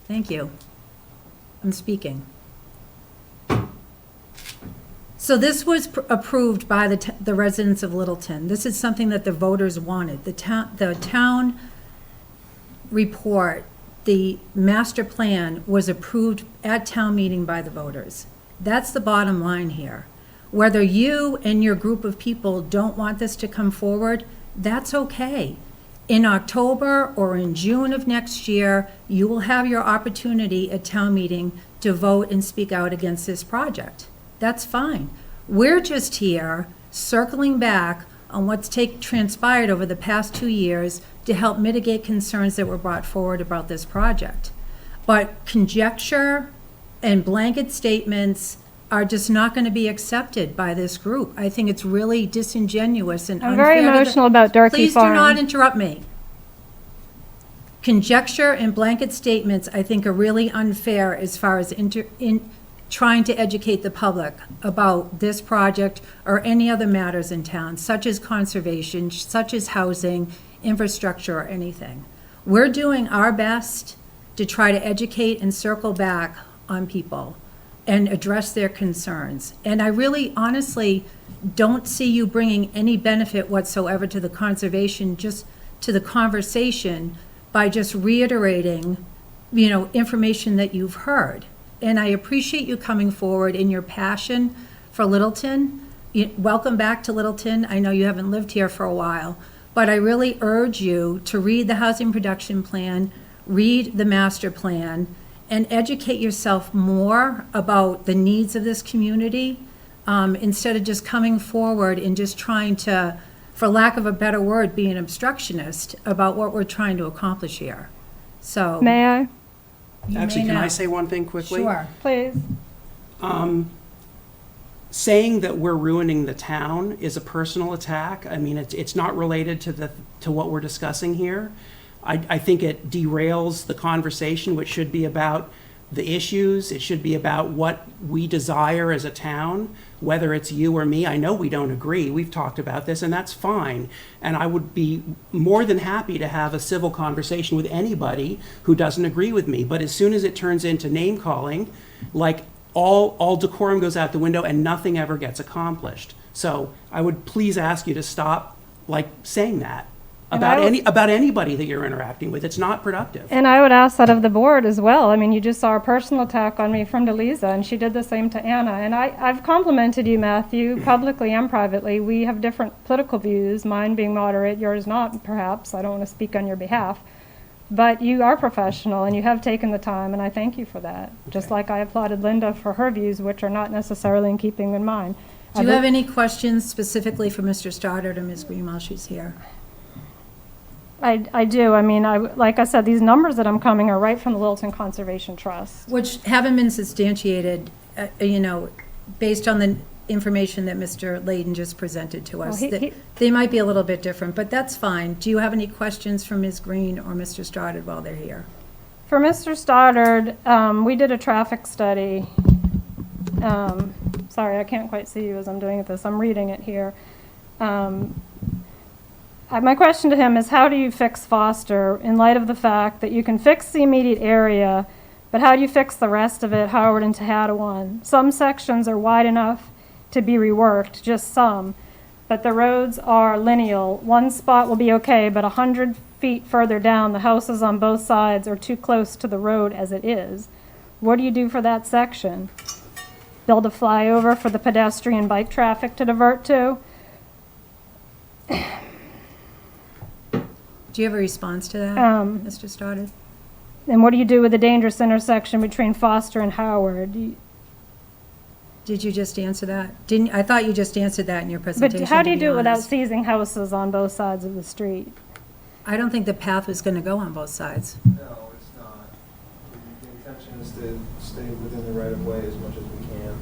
Thank you. I'm speaking. So this was approved by the residents of Littleton. This is something that the voters wanted. The town report, the master plan was approved at town meeting by the voters. That's the bottom line here. Whether you and your group of people don't want this to come forward, that's okay. In October or in June of next year, you will have your opportunity at town meeting to vote and speak out against this project. That's fine. We're just here circling back on what's transpired over the past 2 years to help mitigate concerns that were brought forward about this project. But conjecture and blanket statements are just not going to be accepted by this group. I think it's really disingenuous and I'm unfair. very to the- emotional about Durkee Please do Farm. not interrupt me. Conjecture and blanket statements, I think, are really unfair as far as in trying to educate the public about this project or any other matters in town, such as conservation, such as housing, infrastructure, or anything. We're doing our best to try to educate and circle back on people and address their concerns. And I really honestly don't see you bringing any benefit whatsoever to the conservation, just to the conversation, by just reiterating, information that you've heard. And I appreciate you coming forward in your passion for Littleton. Welcome back to Littleton. I know you haven't lived here for a while, but I really urge you to read the housing production plan, read the master plan, and educate yourself more about the needs of this community, instead of just coming forward and just trying to, for lack of a better word, be an obstructionist about what we're trying to accomplish here. So. May I? you Actually, may can I now. say one thing quickly? Sure. Please. Saying that we're ruining the town is a personal attack. I mean, it's not related to what we're discussing here. I think it derails the conversation, which should be about the issues. It should be about what we desire as a town, whether it's you or me. I know we don't agree. We've talked about this, and that's fine. And I would be more than happy to have a civil conversation with anybody who doesn't agree with me. But as soon as it turns into name calling, like all decorum goes out the window and nothing ever gets accomplished. So I would please ask you to stop saying that about anybody that you're interacting with. It's not productive. And I would ask that of the board as well. I mean, you just saw a personal attack on me from Delisa, and she did the same to Anna. And I've complimented you, Matthew, publicly and privately. We have different political views, mine being moderate, yours not, perhaps. I don't want to speak on your behalf. But you are professional, and you have taken the time, and I thank you for that. Just like I applauded Linda for her views, which are not necessarily in keeping with mine. Do you have any questions specifically for Mr. Stoddard or Ms. Green while she's here? I do. I mean, like I said, these numbers that I'm coming are right from the Littleton Conservation Trust. Which haven't been substantiated, based on the information that Mr. Layden just presented to us. Well, They might be a little bit different, but that's fine. Do you have any questions for Ms. Green or Mr. Stoddard while they're here? For Mr. Stoddard, we did a traffic study. Sorry, I can't quite see you as I'm doing this. I'm reading it here. My question to him is, how do you fix Foster in light of the fact that you can fix the immediate area, but how do you fix the rest of it, Howard and Tehadawon? Some sections are wide enough to be reworked, just some, but the roads are lineal. One spot will be okay, but 100 feet further down, the houses on both sides are too close to the road as it is. What do you do for that section? Build a flyover for the pedestrian bike traffic to divert to? Do you have a response to that, Mr. Stoddard? And what do you do with the dangerous intersection between Foster and Howard? Did you just answer that? I thought you just answered that in your But presentation, how do you to be do it without honest. seizing houses on both sides of the street? I don't think the path was going to go on both sides. No, it's not. The intention is to stay within the right of way as much as we can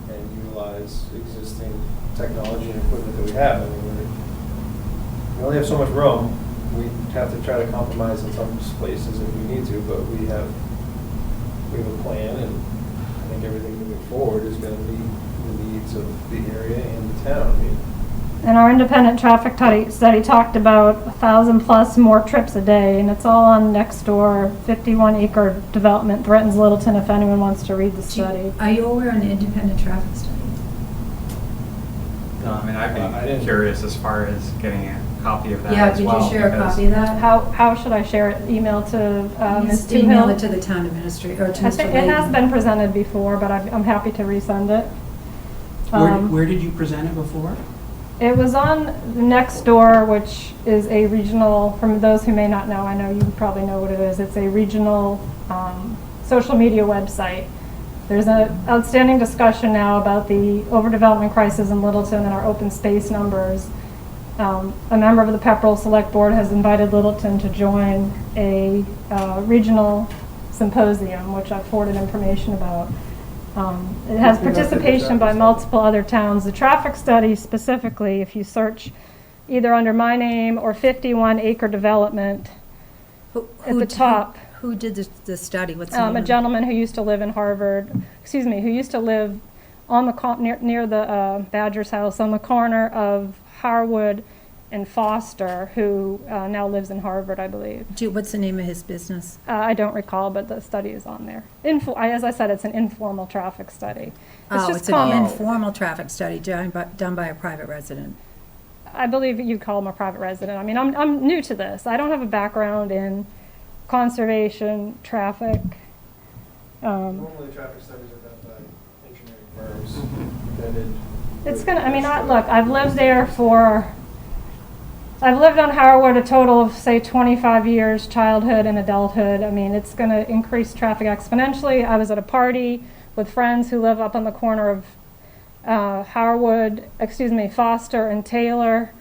and utilize existing technology and equipment that we have. I mean, we only have so much room. We have to try to compromise in some places if we need to, but we have a plan, and I think everything moving forward is going to meet the needs of the area and the town. I mean, And our independent traffic study talked about 1,000 plus more trips a day, and it's all on next door. 51-acre development threatens Littleton, if anyone wants to read the study. Are you aware of an independent traffic study? No, I mean, I'd I be didn't- curious as far as getting a copy of that Yeah, as did well. you share a because- copy of that? How should I share it? Email to Ms. Just email Toohill? it to the town administrator, or to I Mr. think it has Layden. been presented before, but I'm happy to resend it. Where did you present it before? It was on the Next Door, which is a regional, from those who may not know, I know you probably know what it is. It's a regional social media website. There's an outstanding discussion now about the overdevelopment crisis in Littleton and our open space numbers. A member of the Pepperell Select Board has invited Littleton to join a regional symposium, which I've forwarded information about. It has participation by multiple other towns. The traffic study specifically, if you search either under my name or 51-acre development, at the top. Who did the study? What's the name A of it? gentleman who used to live in Harvard, who used to live on the near the Badger's house on the corner of Harwood and Foster, who now lives in Harvard, I believe. What's the name of his business? I don't recall, but the study is on there. As I said, it's an informal traffic study. It's an informal traffic study done by a private resident. I believe you'd call him a private resident. I mean, I'm new to this. I don't have a background in conservation, traffic. normally traffic studies are done by engineering firms. Vetted. It's gonna, I mean, look, I've lived on Harwood a total of, say, 25 years, childhood and adulthood. I mean, it's gonna increase traffic exponentially. I was at a party with friends who live up on the corner of Foster and Taylor.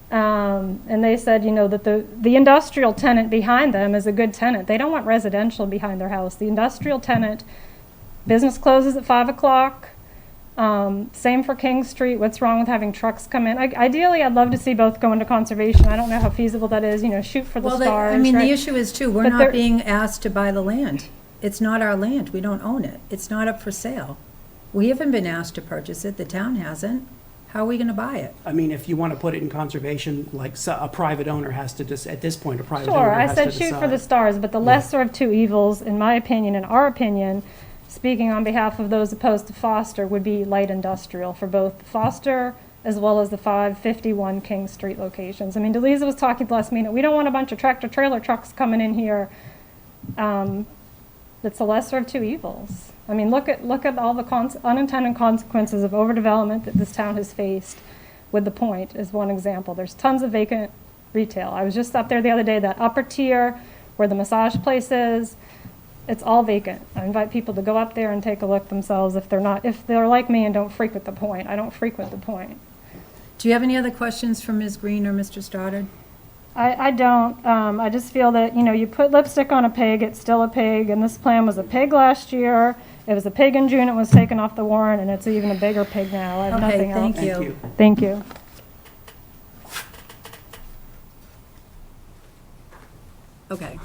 And they said, that the industrial tenant behind them is a good tenant. They don't want residential behind their house. The industrial tenant, business closes at 5 o'clock. Same for King Street. What's wrong with having trucks come in? Ideally, I'd love to see both go into conservation. I don't know how feasible that is, shoot for the stars. I mean, the right? issue is too, we're But not there- being asked to buy the land. It's not our land. We don't own it. It's not up for sale. We haven't been asked to purchase it. The town hasn't. How are we going to buy it? I mean, if you want to put it in conservation, like a private owner has to at this point, a private Sure, owner I has to said decide. shoot for the stars, but the lesser of two evils, in my opinion, in our opinion, speaking on behalf of those opposed to Foster, would be light industrial for both Foster as well as the 551 King Street locations. I mean, Delisa was talking last minute, we don't want a bunch of tractor-trailer trucks coming in here. It's the lesser of two evils. I mean, look at all the unintended consequences of overdevelopment that this town has faced. With the Point is one example. There's tons of vacant retail. I was just up there the other day, that upper tier where the massage place is, it's all vacant. I invite people to go up there and take a look themselves if they're like me and don't frequent the Point. I don't frequent the Point. Do you have any other questions for Ms. Green or Mr. Stoddard? I don't. I just feel that, you put lipstick on a pig, it's still a pig, and this plan was a pig last year. It was a pig in June, it was taken off the warrant, and it's even a bigger pig now. I have Okay, nothing else. thank you. Thank you. Thank you. Okay.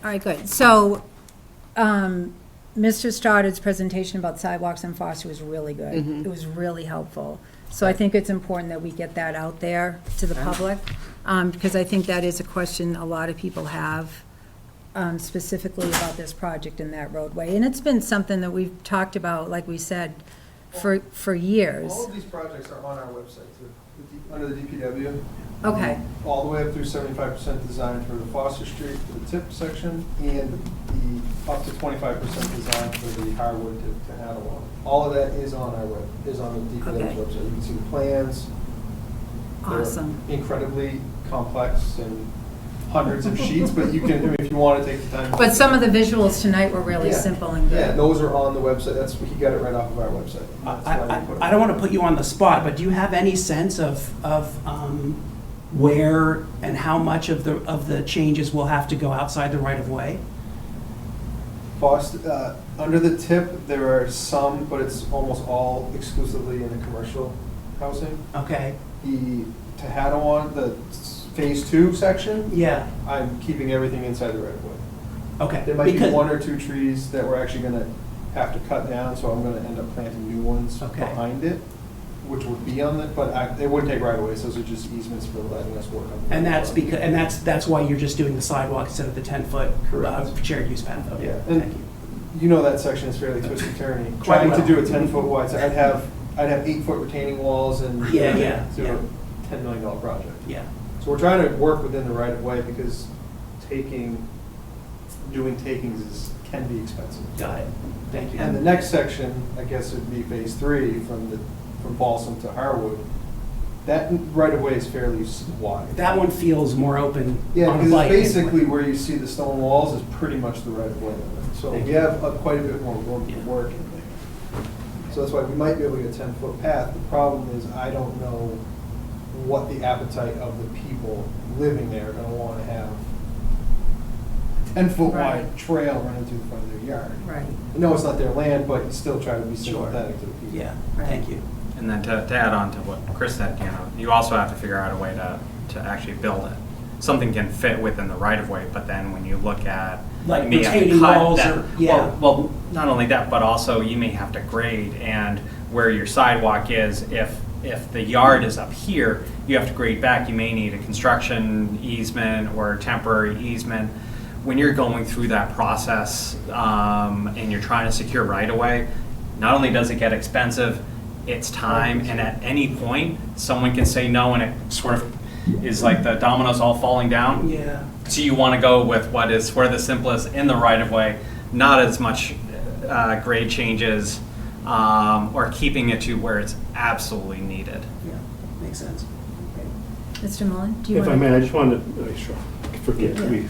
All right, good. So, Mr. Stoddard's presentation about sidewalks in Foster was really good. It was really helpful. So I think it's important that we get that out there to the public, because I think that is a question a lot of people have, specifically about this project and that roadway. And it's been something that we've talked about, like we said, for years. All of these projects are on our website too, under the DPW. Okay, All the way up through 75% design for the Foster Street, for the tip section, and the up to 25% design for the Harwood to Hannaway. All of that is on our is on the DPW Okay. website. You can see the plans. They're awesome. incredibly complex and hundreds of sheets, but you can, I mean, if you want to take the time. But some of the visuals tonight were really Yeah. simple and Yeah, good. those are on the website. That's, he got it right off of our website. That's why we put it I don't want to put you on the spot, but do you have any sense of where and how much of the changes will have to go outside the right of way? Foster, under the tip, there are some, but it's almost all exclusively in the commercial housing. Okay, The Tehadawon, the phase 2 section, yeah, I'm keeping everything inside the right of way. okay. There might be Because- 1 or 2 trees that we're actually gonna have to cut down, so I'm gonna end up planting new ones Okay. behind it, which would be on the, but it wouldn't take right of ways, those are just easements for letting us work on. And that's because, and that's why you're just doing the sidewalk instead of the 10-foot Correct. shared use path. Okay, Yeah, thank and you. you know that section is fairly twisty-turny. Quite Trying to well. do a 10-foot wide, so I'd have 8-foot retaining walls and. Yeah, yeah, Do yeah. a $10 million project. Yeah, So we're trying to work within the right of way because doing takings can be expensive. got it. Thank you. And the next section, I guess would be phase 3 from Balsam to Harwood. That right of way is fairly wide. That one feels more open Yeah, on a because bike. it's basically where you see the stone walls is pretty much the right of way. So Thank we you. have quite a bit more room to Yeah. work in there. So that's why we might be able to get a 10-foot path. The problem is I don't know what the appetite of the people living there are gonna wanna have a 10-foot Right. wide trail running through the front of their yard. Right. I know it's not their land, but you still try to be Sure. sympathetic to the people. Yeah, Right. thank you. And then to add on to what Chris said, you also have to figure out a way to actually build it. Something can fit within the right of way, but then when you look at. Like you may have to retaining cut walls that- or- yeah. Well, not only that, but also you may have to grade, and where your sidewalk is, if the yard is up here, you have to grade back, you may need a construction easement or temporary easement. When you're going through that process, and you're trying to secure right of way, not only does it get expensive, it's time, and at any point, someone can say no, and it sort of is like the dominoes all falling down. Yeah, So you want to go with what is sort of the simplest in the right of way, not as much grade changes, or keeping it to where it's absolutely needed. yeah, makes sense. Mr. Mullen, do you If want I to? may, I just wanted to, sure, forget me.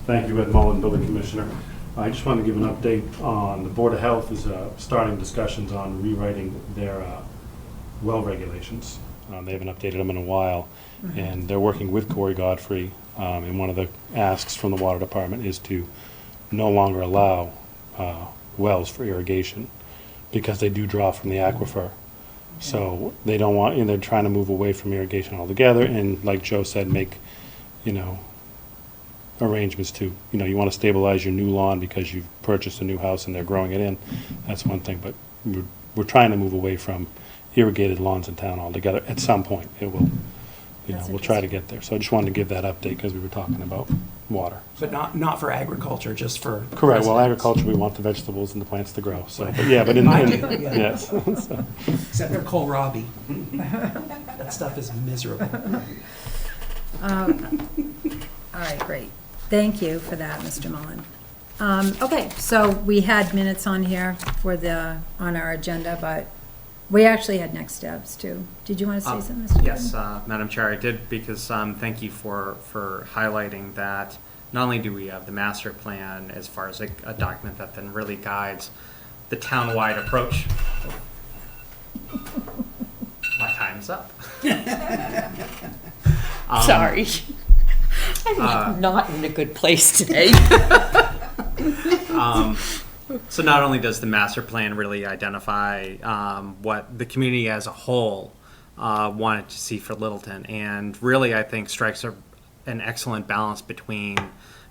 Thank you, Ed Mullen, Building Commissioner. I just wanted to give an update on, the Board of Health is starting discussions on rewriting their well regulations. They haven't updated them in a while, and they're working with Corey Godfrey, and one of the asks from the Water Department is to no longer allow wells for irrigation, because they do draw from the aquifer. So they don't want, and they're trying to move away from irrigation altogether, and like Joe said, make, arrangements to, you want to stabilize your new lawn because you've purchased a new house and they're growing it in. That's one thing, but we're trying to move away from irrigated lawns in town altogether. At some point, it will, That's we'll try to get there. So I just wanted to give that update because we were talking about water. But not for agriculture, just for. Correct, well, residents. agriculture, we want the vegetables and the plants to grow, so, but yeah, but I do, yeah. yes. So. Except for kohlrabi. That stuff is miserable. All right, great. Thank you for that, Mr. Mullen. Okay, so we had minutes on here on our agenda, but we actually had next steps too. Did you want to say something, Mr. Yes, Jordan? Madam Chair, I did, because thank you for highlighting that not only do we have the master plan as far as a document that then really guides the town-wide approach. hands up. Sorry. I'm not in a good place today. So not only does the master plan really identify what the community as a whole wanted to see for Littleton, and really I think strikes an excellent balance between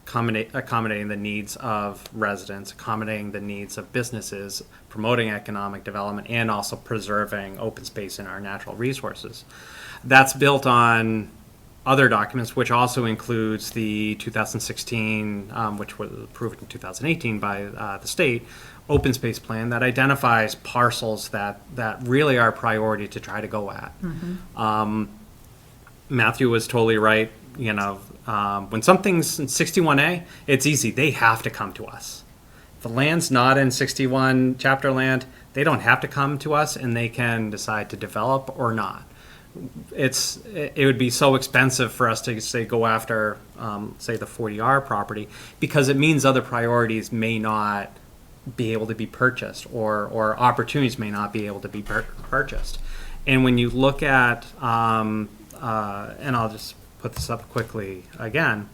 accommodating the needs of residents, accommodating the needs of businesses, promoting economic development, and also preserving open space in our natural resources. That's built on other documents, which also includes the 2016, which was approved in 2018 by the state, open space plan that identifies parcels that really are a priority to try to go at. Matthew was totally right. You know, when something's in 61A, it's easy. They have to come to us. If the land's not in 61 chapter land, they don't have to come to us, and they can decide to develop or not. It would be so expensive for us to say go after say the 40R property, because it means other priorities may not be able to be purchased, or opportunities may not be able to be purchased. And when you look at and I'll just put this up quickly again,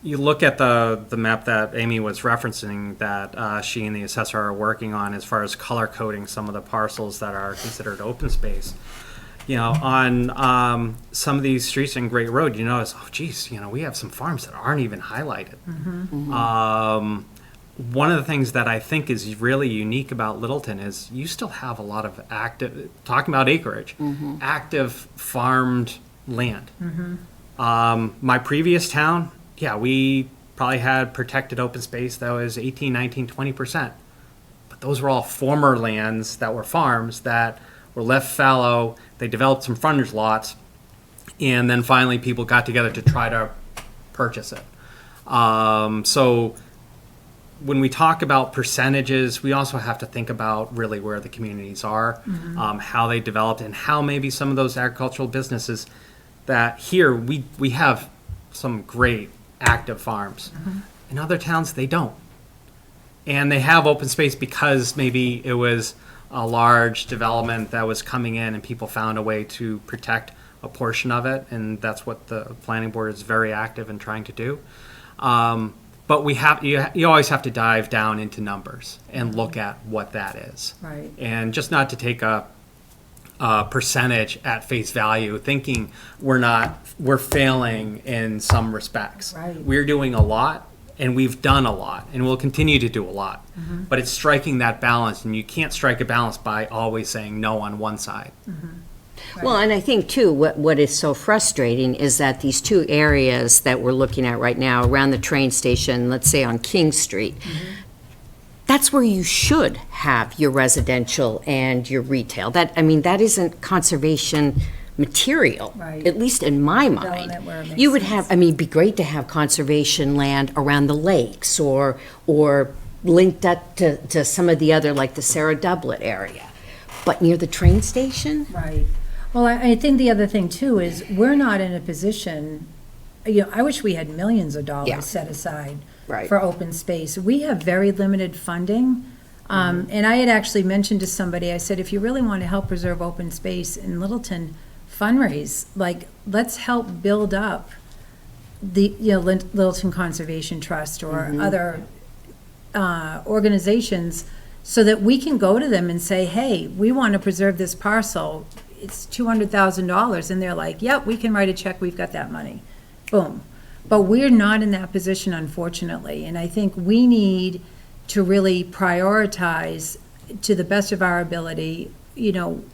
you look at the map that Amy was referencing that she and the assessor are working on as far as color coding some of the parcels that are considered open space. You know, on some of these streets in Great Road, you notice, oh, geez, you know, we have some farms that aren't even highlighted. One of the things that I think is really unique about Littleton is you still have a lot of active, talking about acreage, active farmed land. My previous town, yeah, we probably had protected open space that was 18, 19, 20%. But those were all former lands that were farms that were left fallow. They developed some frontage lots, and then finally people got together to try to purchase it. So when we talk about percentages, we also have to think about really where the communities are, how they developed, and how maybe some of those agricultural businesses that here we have some great active farms. In other towns, they don't. And they have open space because maybe it was a large development that was coming in and people found a way to protect a portion of it. And that's what the planning board is very active in trying to do. But you always have to dive down into numbers and look at what that is. Right. And just not to take a percentage at face value, thinking we're failing in some respects. Right. We're doing a lot, and we've done a lot, and we'll continue to do a lot. But it's striking that balance, and you can't strike a balance by always saying no on one side. Well, and I think, too, what is so frustrating is that these two areas that we're looking at right now, around the train station, let's say on King Street, that's where you should have your residential and your retail. That isn't conservation material, Right. at least in my Development mind. where it makes You would sense. have, it'd be great to have conservation land around the lakes or linked up to some of the other, like the Sarah Doublet area. But near the train station? Right. Well, I think the other thing too is we're not in a position, I wish we had millions of dollars Yeah. set aside Right. for open space. We have very limited funding. And I had actually mentioned to somebody, I said, if you really want to help preserve open space in Littleton, fundraise, like, let's help build up the, Littleton Conservation Trust or other organizations, so that we can go to them and say, hey, we want to preserve this parcel. It's $200,000. And they're like, yep, we can write a check. We've got that money. Boom. But we're not in that position, unfortunately. And I think we need to really prioritize to the best of our ability,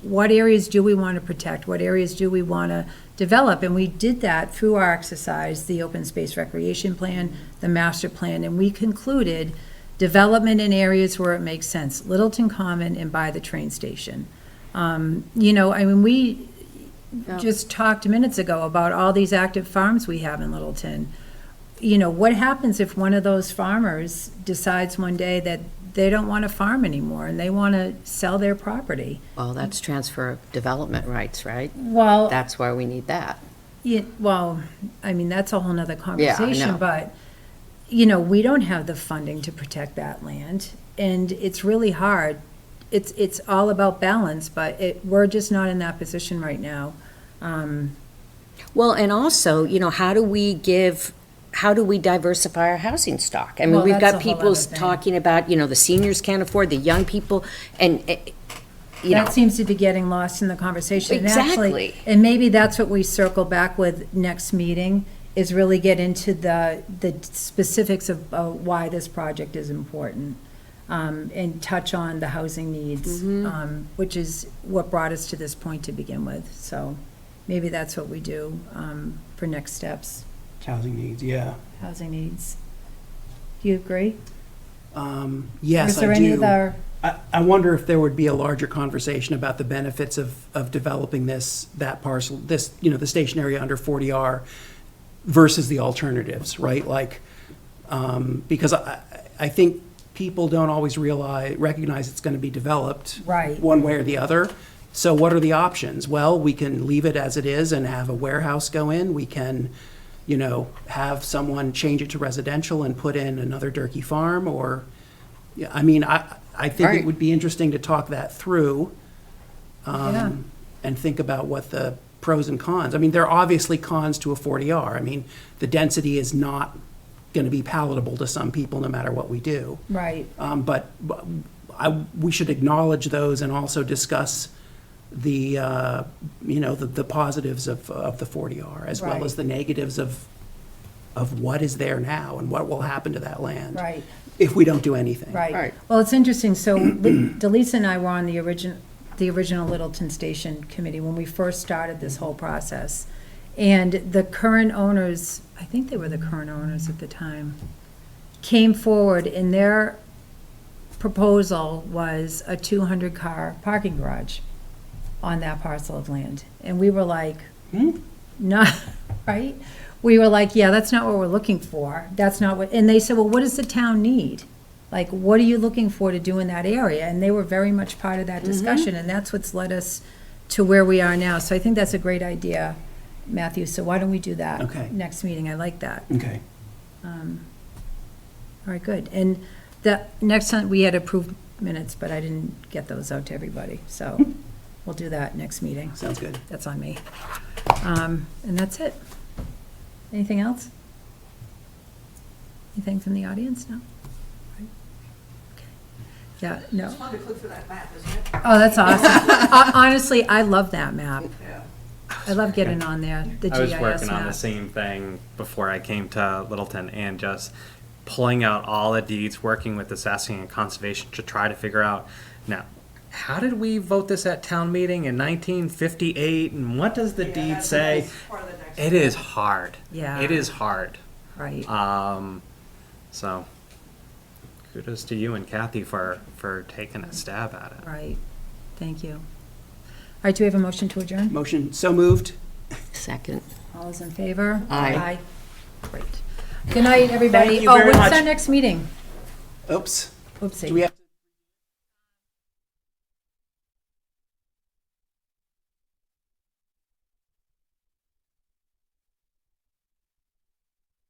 what areas do we want to protect? What areas do we want to develop? And we did that through our exercise, the open space recreation plan, the master plan, and we concluded development in areas where it makes sense, Littleton Common and by the train station. We just talked minutes ago about all these active farms we have in Littleton. What happens if one of those farmers decides one day that they don't want to farm anymore and they want to sell their property? Well, that's transfer of development rights, right? Well, That's why we need that. that's a whole nother conversation, know. but, we don't have the funding to protect that land. And it's really hard it's all about balance, but we're just not in that position right now. Well, and also, you know, how do we diversify our housing stock? I mean, Well, we've that's got a whole people other thing. talking about, you know, the seniors can't afford, the young people, and, you know. That seems to be getting lost in the conversation. And actually- Exactly. And maybe that's what we circle back with next meeting, is really get into the specifics of why this project is important, and touch on the housing needs, which is what brought us to this point to begin with. So maybe that's what we do for next steps, Housing needs, yeah. housing needs. Do you agree? Yes, Or is there I any do. other? I wonder if there would be a larger conversation about the benefits of developing that parcel, the station area under 40R versus the alternatives, right? Like, because I think people don't always recognize it's going to be developed Right. one way or the other. So what are the options? Well, we can leave it as it is and have a warehouse go in. We can, have someone change it to residential and put in another Durkee farm, or, yeah, I mean, I think Right. it would be interesting to talk that through, Yeah. and think about what the pros and cons. I mean, there are obviously cons to a 40R. I mean, the density is not going to be palatable to some people no matter what we do. Right. But we should acknowledge those and also discuss the positives of the 40R, as well Right. as the negatives of what is there now and what will happen to that land. Right. If we don't do anything. Right. Right. Well, it's interesting, so Delisa and I were on the original Littleton Station Committee when we first started this whole process. And the current owners, I think they were the current owners at the time, came forward, and their proposal was a 200-car parking garage on that parcel of land. And we were like, not, right? We were like, yeah, that's not what we're looking for. That's not what, and they said, well, what does the town need? Like, what are you looking for to do in that area? And they were very much part of that discussion, and that's what's led us to where we are now. So I think that's a great idea, Matthew. So why don't we do that? Okay. Next meeting, I like that. Okay. All right, good. And the next time, we had approved minutes, but I didn't get those out to everybody. So we'll do that next meeting. Sounds good. That's on me. And that's it. Anything else? Anything from the audience? No? Okay. Yeah, no. fun to click through that map, isn't it? Oh, that's awesome. Honestly, I love that map. I love getting on there, the I was GIS working on the map. same thing before I came to Littleton, and just pulling out all the deeds, working with assessing and conservation to try to figure out, now, how did we vote this at town meeting in 1958, and what does the deed say? It is hard. Yeah. It is hard. Right. So kudos to you and Kathy for taking a stab at it. Right. Thank you. All right, do we have a motion to adjourn? Motion so moved. Second. All those in favor? Aye. Great. Good night, everybody. Thank you Oh, very when's much. our next meeting? Oops. Oopsie. Do we have